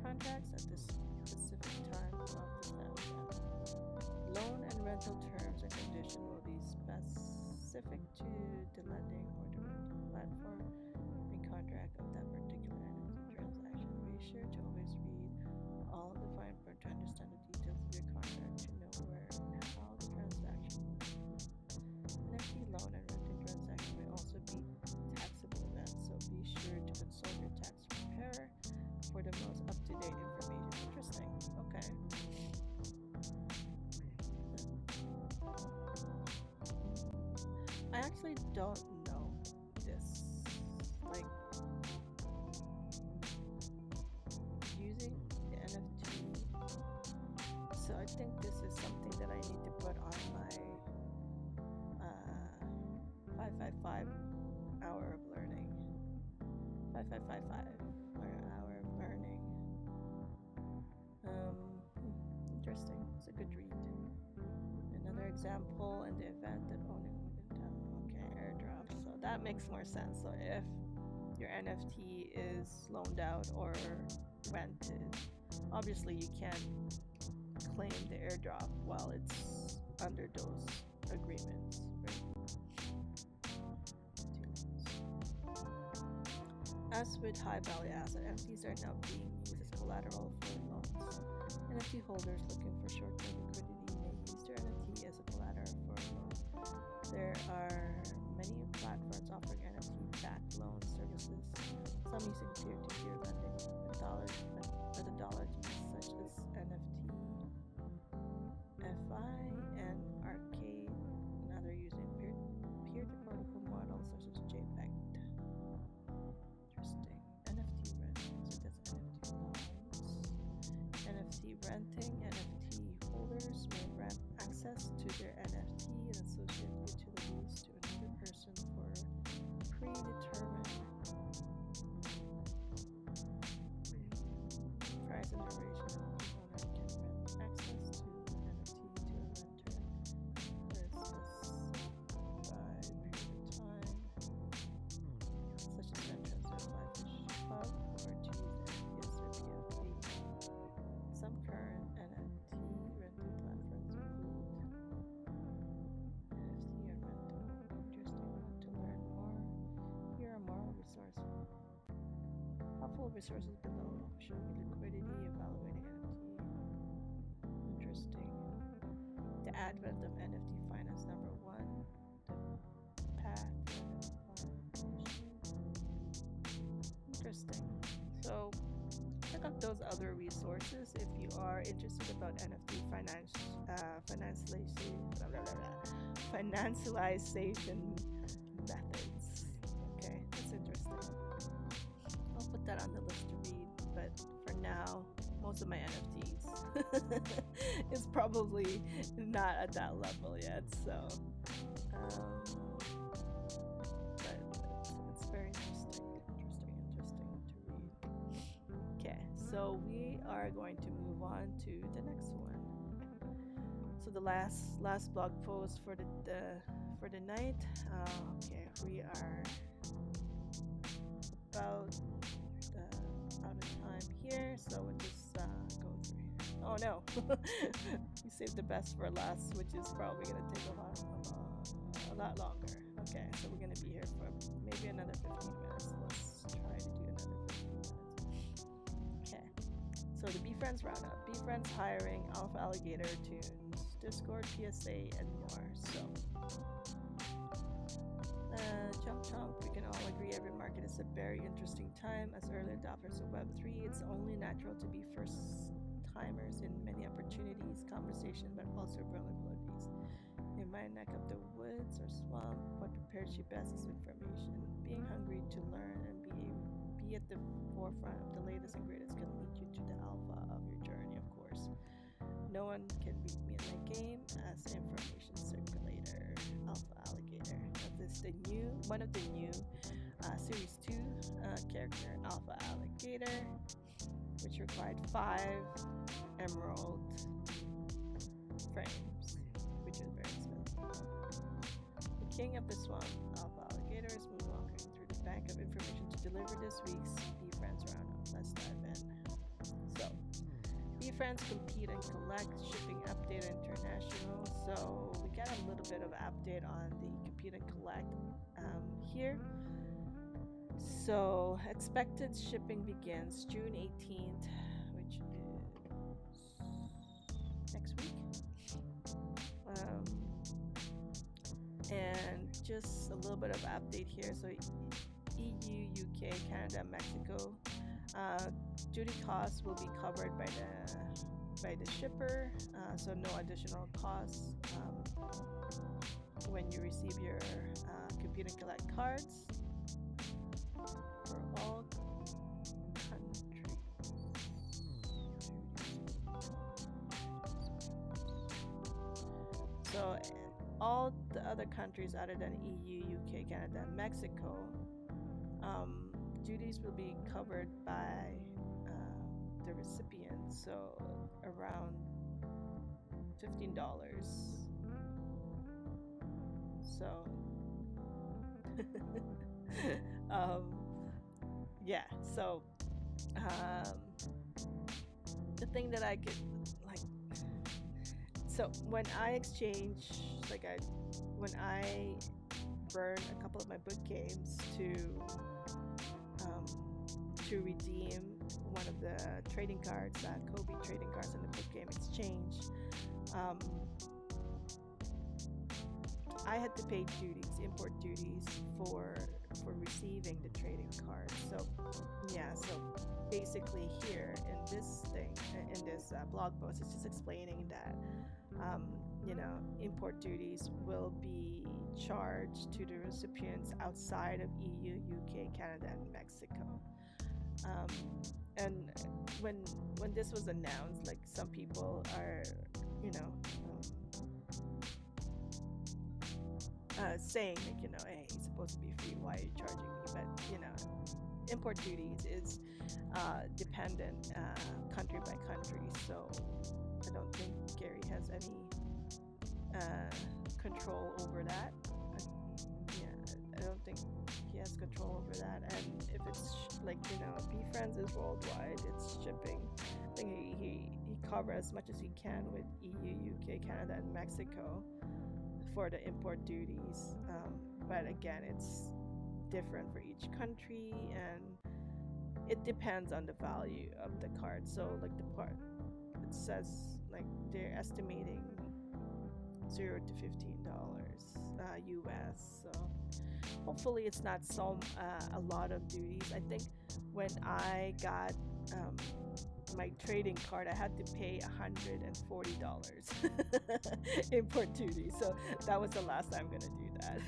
contracts at this specific time of the snapshot. Loan and rental terms and conditions will be specific to the lending or the rental platform and contract of that particular NFT transaction. Be sure to always read all the fine print to understand the details of your contract to know where and how the transaction works. NFT loan and renting transaction may also be taxable events, so be sure to consult your tax preparer for the most up-to-date information. Interesting. Okay. I actually don't know this. Like, using the NFT. So I think this is something that I need to put on my 555 hour of learning. 5555 hour of learning. example, in the event that owning within time, okay, airdrop. So that makes more sense. So if your NFT is loaned out or rented, obviously you can't claim the airdrop while it's under those agreements, right? As with high value asset, NFTs are now being used as collateral for loans. NFT holders looking for short-term liquidity may use their NFT as a collateral for a loan. There are many platforms offering NFT-backed loan services, some using peer-to-peer lending methodologies such as NFT, FI, and Arcade, and other using peer-to-protocol models such as JPEG. Interesting. NFT renting, so that's NFT loans. NFT renting, NFT holders may grant access to their NFT and associated utilities to another person for predetermined price and duration. The owner can rent access to the NFT to a renter for a specified period of time, such as entrance to a live pub or to use NFT as their PFP. Some current NFT rental platforms include NFT and rental. Interesting. Want to learn more? Here are more resources. Helpful resources below show you liquidity, evaluating NFT. Interesting. The advent of NFT finance number 1. The path to NFT. Interesting. So check out those other resources if you are interested about NFT financialization methods. Okay, that's interesting. I'll put that on the list to read, but for now, most of my NFTs is probably not at that level yet. So, but it's very interesting to read. Okay, so we are going to move on to the next one. So the last blog post for the night. Okay, we are about out of time here, so we'll just go through here. Oh no, we saved the best for last, which is probably gonna take a lot longer. Okay, so we're gonna be here for maybe another 15 minutes. Let's try to do another 15 minutes. Okay, so the VeeFriends roundup: VeeFriends hiring, Alpha Alligator tunes, Discord, PSA, and more. So. Chomp, we can all agree every market is a very interesting time. As early adopters of Web3, it's only natural to be first timers in many opportunities, conversation, but also vulnerabilities. You might neck up the woods or swamp. What prepares you best is information. Being hungry to learn and be at the forefront of the latest and greatest can lead you to the alpha of your journey, of course. No one can beat me in my game as information circulator. Alpha Alligator. This is one of the new Series 2 character, Alpha Alligator, which required 5 emerald frames, which is very expensive. The king of the swamp, Alpha Alligator, is moonwalking through the bank of information to deliver this week's VeeFriends roundup. Let's dive in. So, VeeFriends compete and collect shipping update international. So we got a little bit of update on the compete and collect here. So expected shipping begins June 18th, which is next week. And just a little bit of update here. So EU, UK, Canada, Mexico. Duty costs will be covered by the shipper, so no additional costs when you receive your compute and collect cards for all countries. So all the other countries other than EU, UK, Canada, and Mexico, duties will be covered by the recipient, so around $15 So um, yeah, so the thing that I could like, so when I exchange, like when I burn a couple of my book games to redeem one of the trading cards, Kobe trading cards in the book game exchange, I had to pay duties, import duties for receiving the trading card. So yeah, so basically here in this thing, in this blog post, it's just explaining that import duties will be charged to the recipients outside of EU, UK, Canada, and Mexico. And when this was announced, like some people are, saying like, hey, it's supposed to be free. Why are you charging me? But import duties is dependent country by country. So I don't think Gary has any control over that. I don't think he has control over that. And if it's VeeFriends is worldwide, it's shipping. I think he covers as much as he can with EU, UK, Canada, and Mexico for the import duties. But again, it's different for each country, and it depends on the value of the card. So like the part, it says like they're estimating $0 to $15 US. So hopefully it's not a lot of duties. I think when I got my trading card, I had to pay $140 import duty. So that was the last time I'm gonna do that.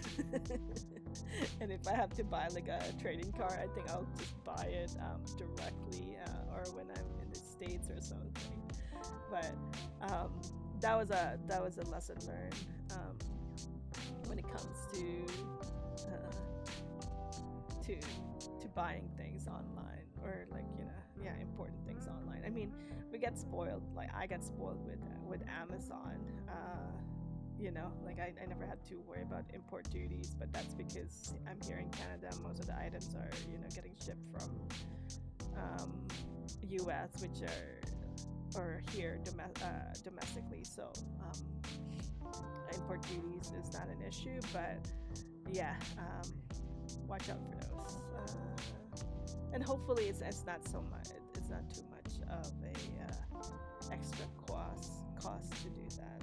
And if I have to buy like a trading card, I think I'll just buy it directly or when I'm in the States or something. But that was a lesson learned when it comes to buying things online, or important things online. I mean, we get spoiled. Like I get spoiled with Amazon. I never had to worry about import duties, but that's because I'm here in Canada. Most of the items are getting shipped from US, which are here domestically. So import duties is not an issue, but yeah, watch out for those. And hopefully it's not so much. It's not too much of a extra cost to do that.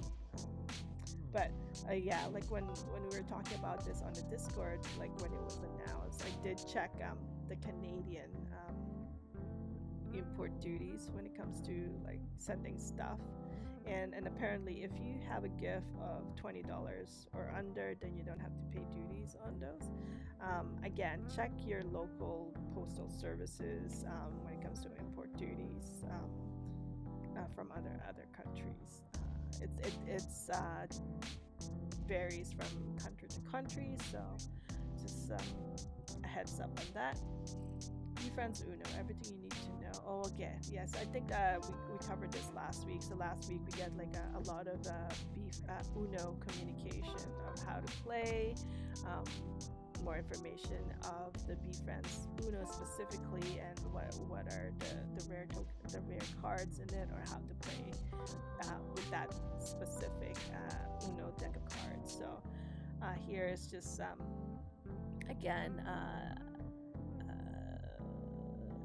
But yeah, like when we were talking about this on the Discord, like when it was announced, I did check the Canadian import duties when it comes to like sending stuff. And apparently if you have a gift of $20 or under, then you don't have to pay duties on those. Again, check your local postal services when it comes to import duties from other countries. It's varies from country to country, so just a heads up on that. VeeFriends Uno, everything you need to know. Oh, okay, yes, I think we covered this last week. So last week we got like a lot of Uno communication of how to play, more information of the VeeFriends Uno specifically, and what are the rare cards in it, or how to play with that specific Uno deck of cards. So here is just again.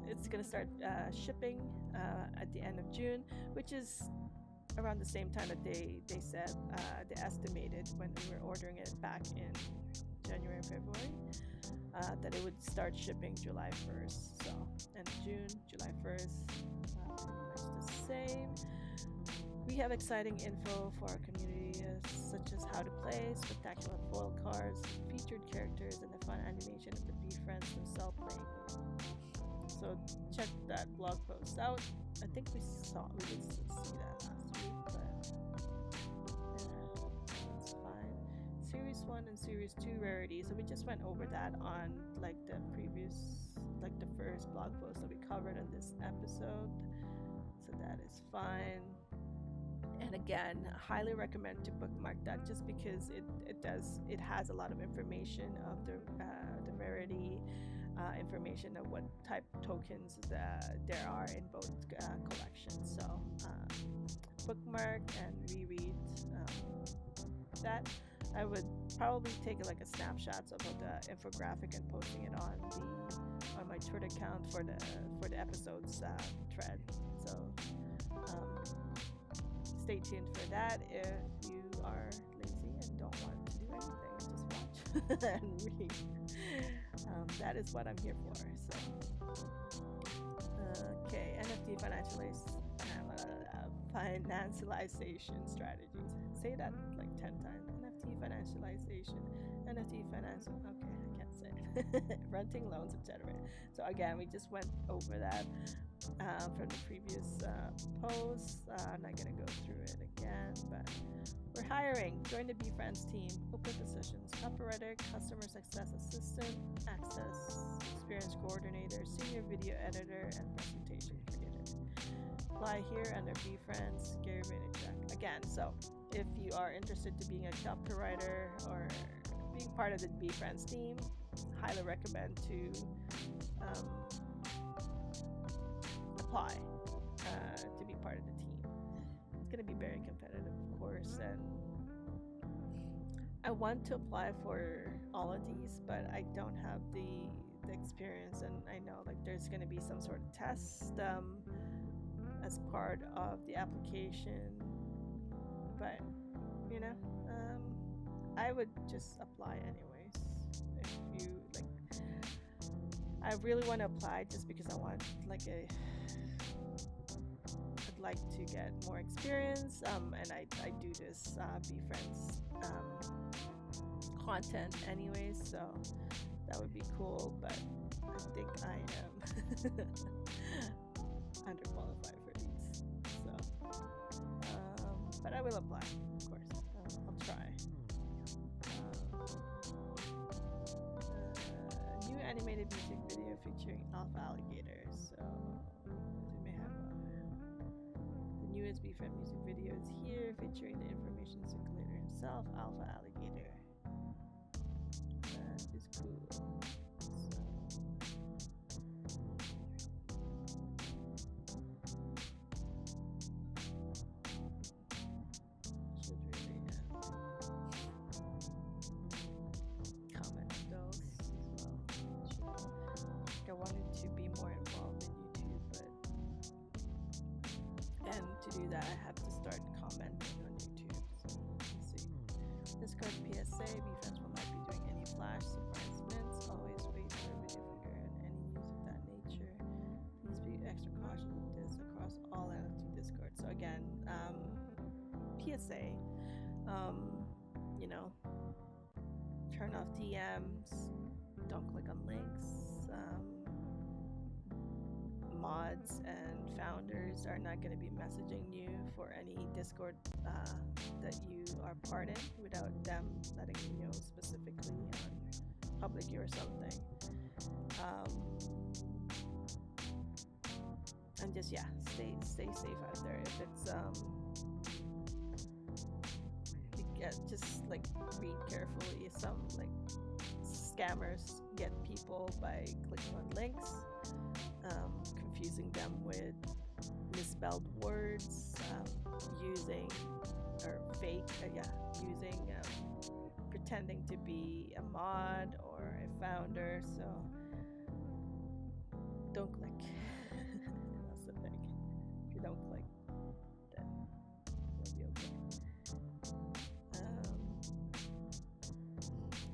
It's going to start shipping at the end of June, which is around the same time that they said, they estimated when we were ordering it back in January and February, that it would start shipping July 1st. So end of June, July 1st, pretty much the same. We have exciting info for our community, such as how to play, spectacular foil cards, featured characters, and the fun animation of the VeeFriends themselves playing. So check that blog post out. I think we did see that last week, but that's fine. Series 1 and Series 2 rarities. So we just went over that on like the first blog post that we covered in this episode. So that is fine. And again, I highly recommend to bookmark that, just because it has a lot of information of the rarity, information of what type tokens there are in both collections. So bookmark and reread that. I would probably take like a snapshots of the infographic and posting it on my Twitter account for the episodes thread. So stay tuned for that. If you are lazy and don't want to do anything, just watch and read. That is what I'm here for. So okay, NFT financialization strategies. Say that like 10 times. NFT financialization, NFT financial. Okay, I can't say it. Renting loans, etc. So again, we just went over that from the previous post. I'm not gonna go through it again, but we're hiring. Join the VeeFriends team. Open positions: copywriter, customer success assistant, access experience coordinator, senior video editor, and presentation creator. Apply here under VeeFriends, garyvee-message-tracker. Again, so if you are interested to being a copywriter or being part of the VeeFriends team, highly recommend to apply to be part of the team. It's going to be very competitive, of course, and I want to apply for all of these, but I don't have the experience, and I know like there's going to be some sort of test as part of the application, but you know, I would just apply anyways. If you like, I really want to apply just because I want like I'd like to get more experience, and I do this VeeFriends content anyways, so that would be cool, but I think I am underqualified for these, so but I will apply, of course. I'll try. New animated music video featuring Alpha Alligator. So we may have the newest VeeFriends music video is here, featuring the information circulator himself, Alpha Alligator. That is cool. I wanted to be more involved in YouTube, and to do that I have to start commenting on YouTube. So let's see. Discord PSA: VeeFriends will not be doing any flash surprise mints. Always wait for a video figure and any news of that nature. Please be extra cautious with this across all NFT Discord. So again, PSA, you know, turn off DMs, don't click on links. Mods and founders are not going to be messaging you for any Discord that you are part in without them letting you know specifically on public or something. And just stay safe out there. If it's just like read carefully. Some like scammers get people by clicking on links, confusing them with misspelled words, using pretending to be a mod or a founder. So don't click. That's the thing. If you don't click, then you'll be okay.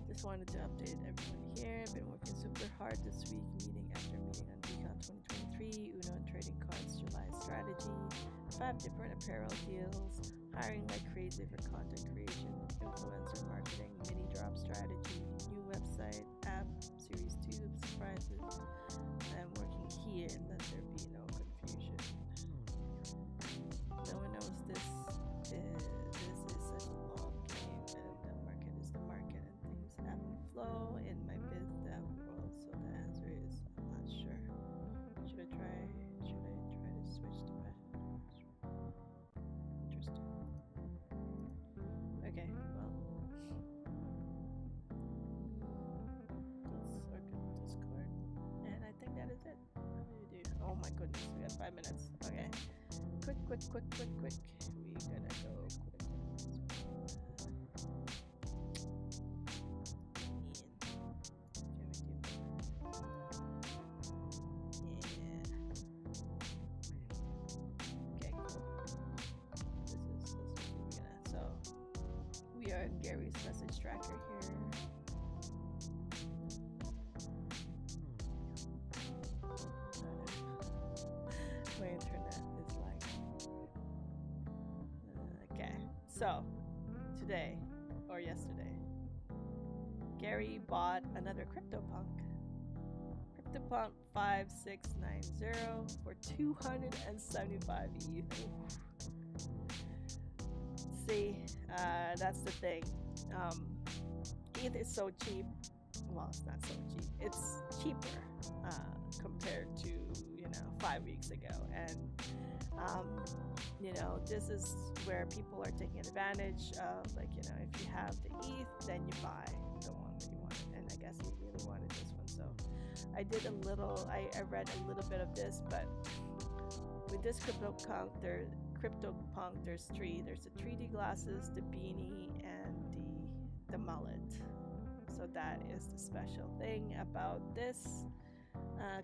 Just wanted to update everyone here. I've been working super hard this week, meeting after meeting on VeeCon 2023, Uno and trading cards July strategy, 5 different apparel deals, hiring like crazy for content creation, influencer marketing, mini drop strategy, new website, app, series 2 surprises. I'm working here, let there be no confusion. No one knows this is such a long game, and the market is the market, and things ebb and flow in my biz dev world. So the answer is I'm not sure. Should I try to switch to that? Interesting. my goodness, we got 5 minutes. Okay. Quick. We gotta go quick. We are in Gary's message tracker here. My internet is like okay. So today or yesterday, Gary bought another CryptoPunk. CryptoPunk 5690 for 275 ETH. See, that's the thing. ETH is so cheap. Well, it's not so cheap. It's cheaper compared to 5 weeks ago, and this is where people are taking advantage of, like, if you have the ETH, then you buy the one that you wanted, and I guess he really wanted this one, so I did a little. I read a little bit of this, but with this CryptoPunk, there's three. There's the 3D glasses, the beanie, and the mullet. So that is the special thing about this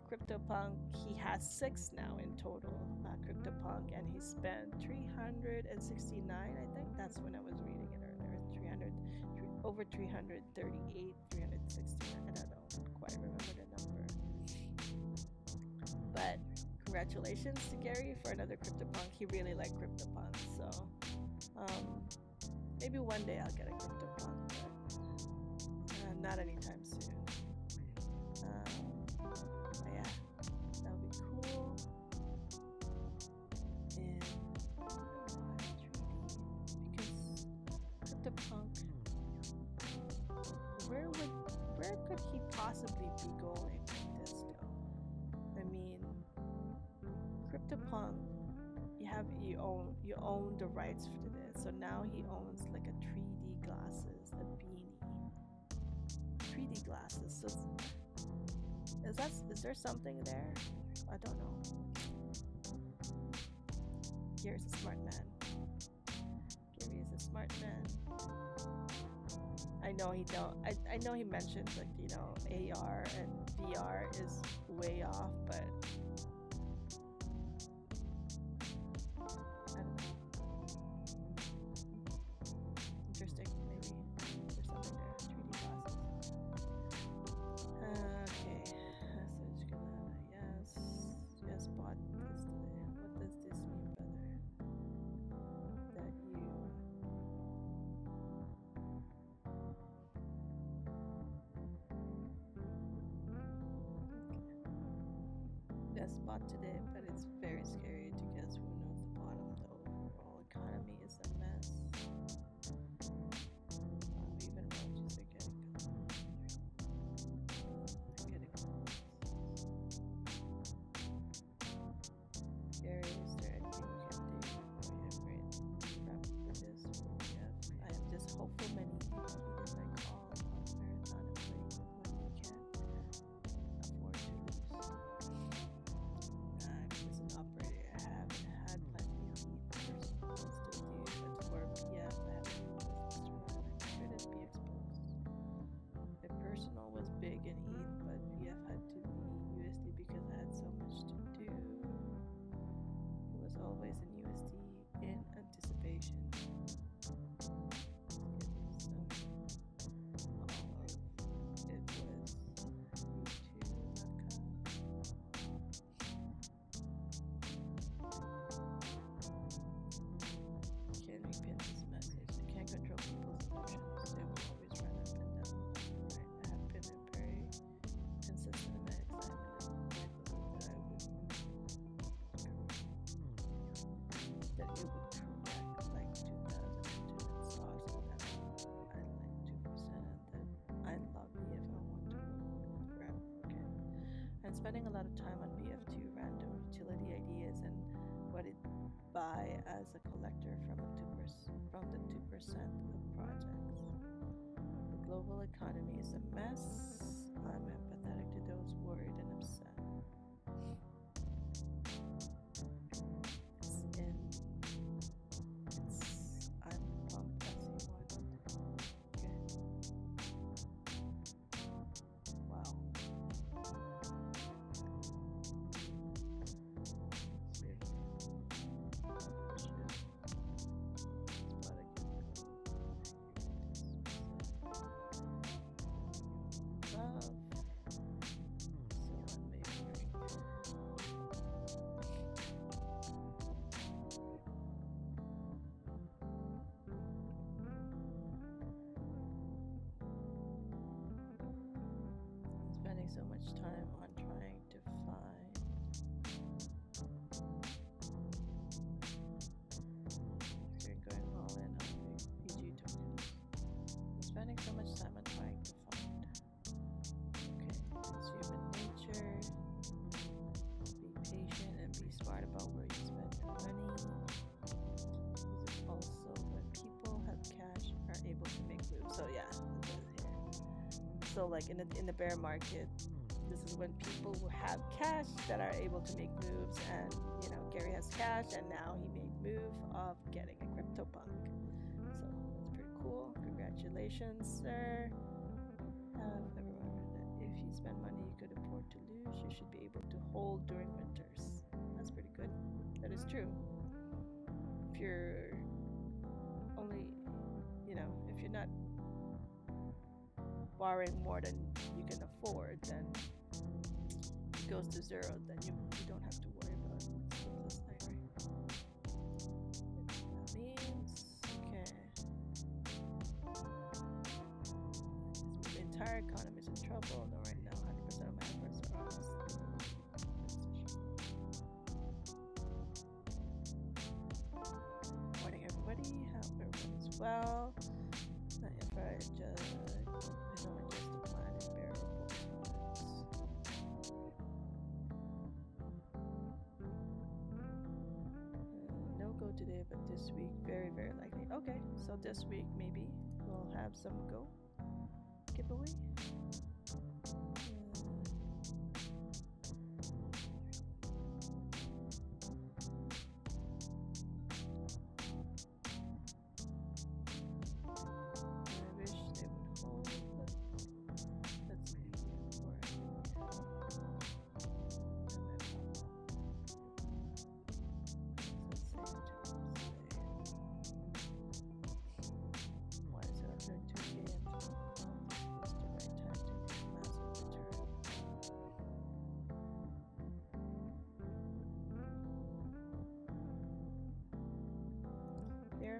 CryptoPunk. He has 6 now in total, CryptoPunk, and he spent 369. I think that's when I was reading it earlier. Over 338, 369. I don't quite remember the number. But congratulations to Gary for another CryptoPunk. He really liked CryptoPunk, so maybe one day I'll get a CryptoPunk, but not anytime soon. But yeah, that'll be cool. And because CryptoPunk, where could he possibly be going with this though? I mean, CryptoPunk, you own the rights for this, so now he owns like a 3D glasses, a beanie, 3D glasses. So is there something there? I don't know. Gary's a smart man. Gary is a smart man. I know he mentioned, like, AR and VR is way off, but I don't know. Interesting. Maybe there's something there. 3D glasses. Okay. Yes, bought this today. What does this mean, brother? That you yes, bought today, but it's very scary to guess who knows the bottom. The overall economy is a mess. Even roaches are getting Gary, is there anything you can do? We have great prep for this. I am just hopeful many heated my call of marathon and playing with when we can't afford to lose. As an operator, I haven't had plenty of heat. Personal still do, but for PF, I have no business to run. I shouldn't be exposed. My personal was big in ETH, but PF had to be USD because I had so much to do. It was always in USD in anticipation. Can we pin this message? You can't control people's emotions. They will always run up and down. Right? I have been very consistent in my excitement, and I believe that it would correct like 2002 stocks, and that I like 2%, and then I love BF. I want to work with it forever. Okay. I'm spending a lot of time on BF2 random utility ideas and what it buy as a collector from the 2% of projects. The global economy is a mess. I'm empathetic to those worried and upset. so much time on trying to find. So you're going all in on PG tokens. I'm spending so much time on trying to find. Okay, it's human nature. Be patient and be smart about where you spend your money. This is also when people have cash are able to make moves. So yeah, it says here. So like in the bear market, this is when people who have cash that are able to make moves, and you know, Gary has cash and now he made move of getting a CryptoPunk. So that's pretty cool. Congratulations, sir. Have everyone that if you spend money you could afford to lose, you should be able to hold during winters. That's pretty good. That is true. If you're only, you know, if you're not borrowing more than you can afford, then it goes to zero, then you don't have to worry about it. This night, right? That means, okay. The entire economy is in trouble. No, right now, 100% of my efforts are on this. Morning, everybody. Hope everyone is well. If I just the plan and bearable no go today, but this week very likely. Okay, so this week maybe we'll have some go giveaway.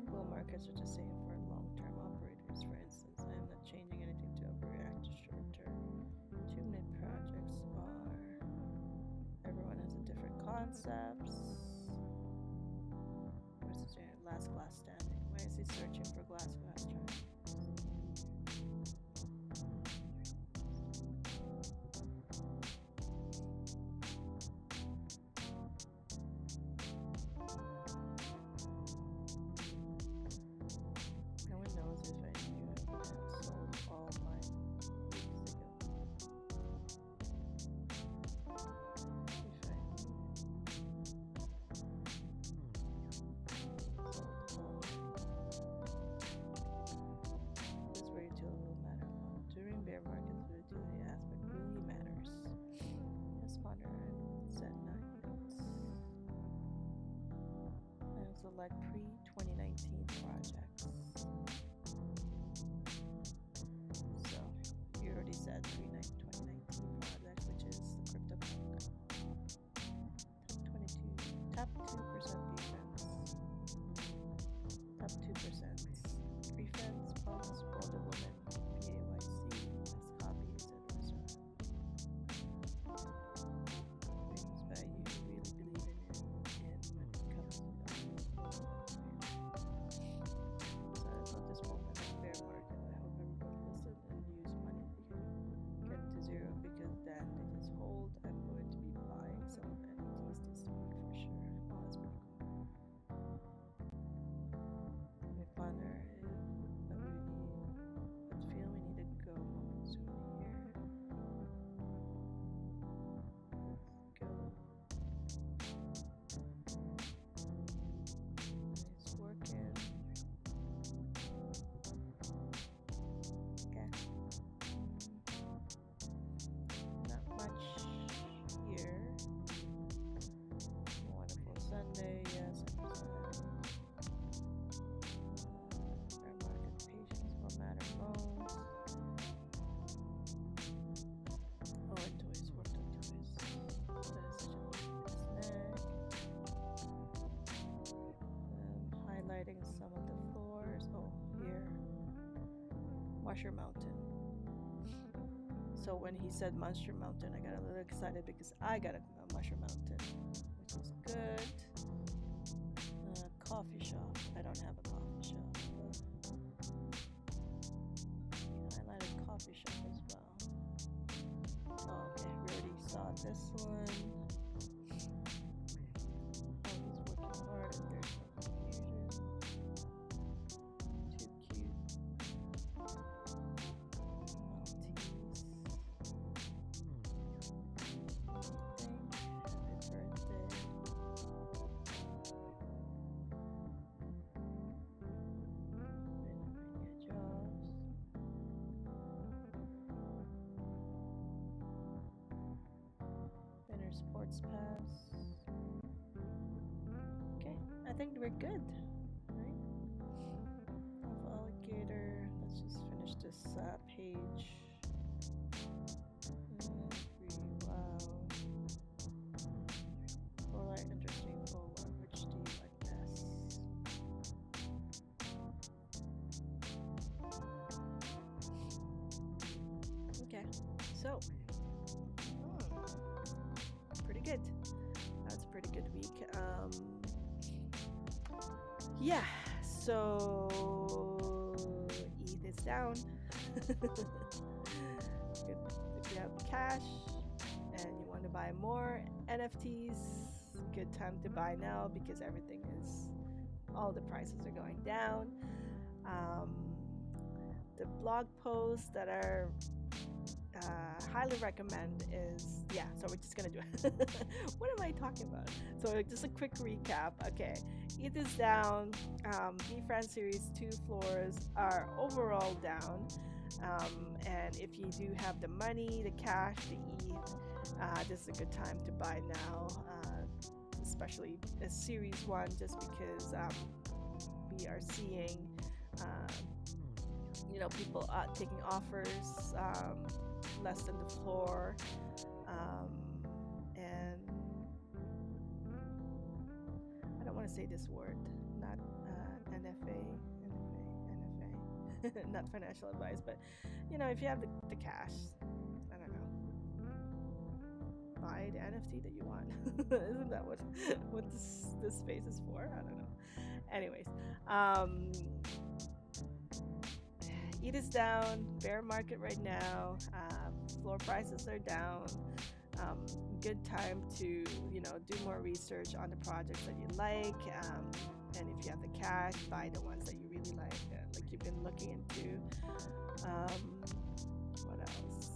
Bull markets are just saying for long-term operators, for instance. I'm not changing anything to overreact to short-term. 2-minute projects are, everyone has a different concepts. Where's the last glass standing? Why is he searching for glass standing? Select pre-2019 projects. So you already said pre-2019 project, which is the CryptoPunk. Top 2% VeeFriends. Top 2%. VeeFriends, punks, Wonder Woman, PAYC, as hobby, etc. Things that you really believe in when it comes to that. Sorry about this moment of bear market. I hope everybody listen and use money to get to zero, because then they just hold. I'm going to be buying some NFTs this week for sure. Oh, that's pretty cool. My partner but feel we need to go soon here. Let's go. It's working. Okay. Not much here. Wonderful Sunday, yes. Our market patience will matter most. Oh, and toys, worked on toys. That is such a snag. Highlighting some of the floors. Oh, here. Washer Mountain. So when he said Monster Mountain, I got a little excited because I got a Mushroom Mountain, which is good. Coffee shop. I don't have a coffee shop. Highlighted coffee shop as well. Oh, okay, we already saw this one. Oh, he's working hard and there's no confusion. Too cute. Maltese. Happy birthday. Sports pass. Okay, I think we're good, right? Alligator. Let's just finish this page. Wow. Alright, interesting. Which do you like best? Okay, so. Pretty good. That's a pretty good week. Yeah, so ETH is down. If you have cash and you want to buy more NFTs, good time to buy now because all the prices are going down. The blog posts that are highly recommend is, yeah, so we're just gonna do it. What am I talking about? So just a quick recap. Okay, ETH is down. VeeFriends Series 2 floors are overall down. And if you do have the money, the cash, the ETH, this is a good time to buy now, especially a Series 1, just because we are seeing people taking offers less than the floor, and I don't want to say this word, not NFA, not financial advice, but if you have the cash, I don't know, buy the NFT that you want. Isn't that what this space is for? I don't know. Anyways, ETH is down, bear market right now, floor prices are down. Good time to do more research on the projects that you like, and if you have the cash, buy the ones that you really like you've been looking into. What else?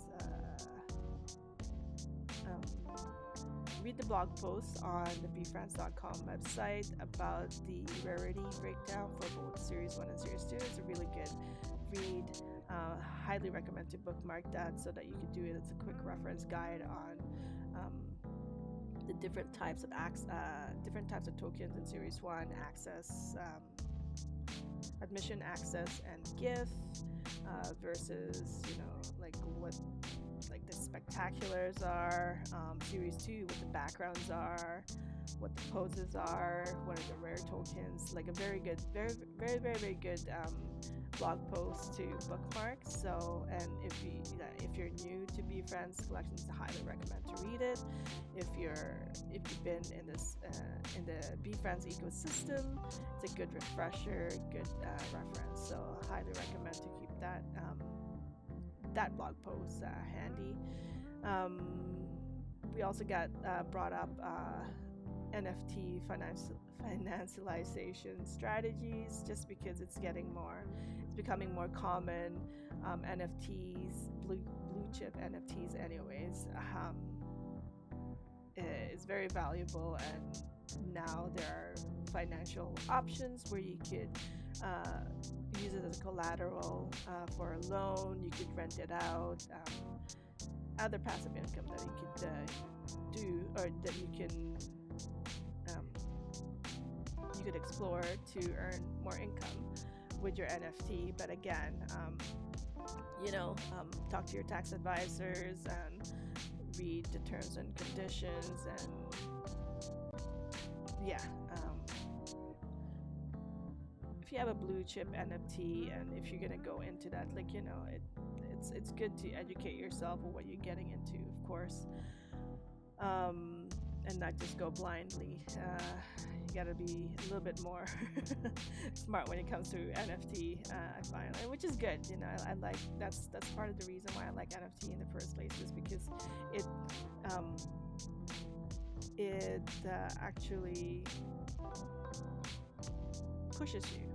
Read the blog post on the VeeFriends.com website about the rarity breakdown for both Series 1 and Series 2. It's a really good read. Highly recommend to bookmark that so that you can do it as a quick reference guide on the different types of tokens in Series 1: access, admission, access, and gift, versus what the spectaculars are. Series 2, what the backgrounds are, what the poses are, what are the rare tokens. Like a very good, very very very very good blog post to bookmark. So, and if you're new to VeeFriends collections, I highly recommend to read it. If you've been in in the VeeFriends ecosystem, it's a good refresher, good reference. So I highly recommend to keep that blog post handy. We also got brought up NFT financialization strategies, just because it's becoming more common. NFTs, blue chip NFTs anyways, is very valuable, and now there are financial options where you could use it as collateral for a loan. You could rent it out. Other passive income that you could do, or that you could explore to earn more income with your NFT. But again, talk to your tax advisors and read the terms and conditions, and if you you have a blue chip NFT, and if you're gonna go into that, like, you know, it's good to educate yourself on what you're getting into, of course, and not just go blindly. You gotta be a little bit more smart when it comes to NFT. I find, which is good. You know, I like that's part of the reason why I like NFT in the first place, is because it actually pushes you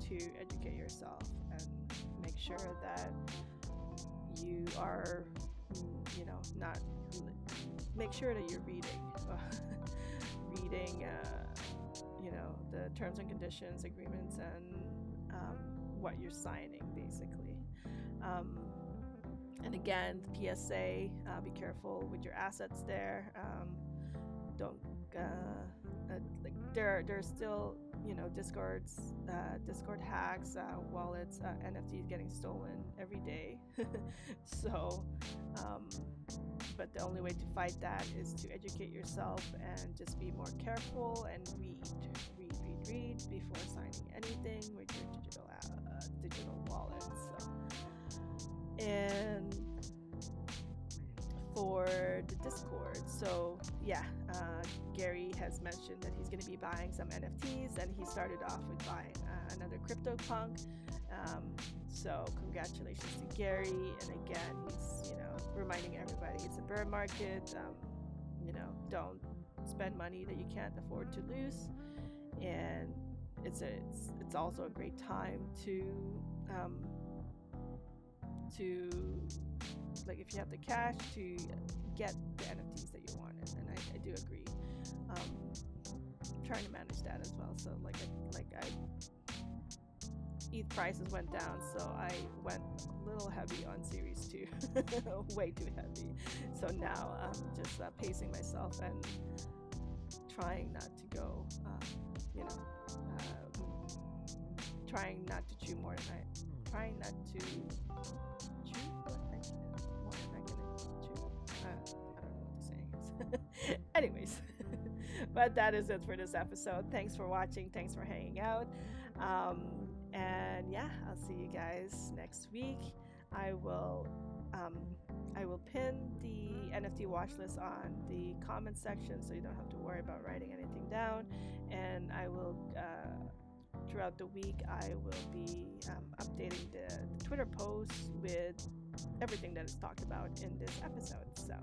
to educate yourself and make sure that you are, you know, not make sure that you're reading you know, the terms and conditions, agreements, and what you're signing, basically. And again, PSA, be careful with your assets there. Don't like there's still, you know, Discord hacks, wallets, NFTs getting stolen every day. So but the only way to fight that is to educate yourself and just be more careful and read before signing anything with your digital wallet. So, and for the Discord, so yeah, Gary has mentioned that he's going to be buying some NFTs, and he started off with buying another CryptoPunk. So congratulations to Gary, and again, he's, you know, reminding everybody it's a bear market. You know, don't spend money that you can't afford to lose, and it's also a great time to like, if you have the cash, to get the NFTs that you wanted. And I do agree. I'm trying to manage that as well. So like ETH prices went down, so I went a little heavy on Series 2, way too heavy. So now I'm just pacing myself and trying not to go, you know, trying not to chew more than trying not to chew more than I can chew. I don't know what the saying is. Anyways, but that is it for this episode. Thanks for watching. Thanks for hanging out. And yeah, I'll see you guys next week. I will pin the NFT watch list on the comment section, so you don't have to worry about writing anything down. And I will, throughout the week, I will be updating the Twitter posts with everything that is talked about in this episode. So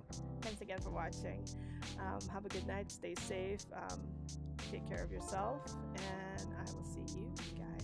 thanks again for watching. Have a good night. Stay safe. Take care of yourself. And I will see you guys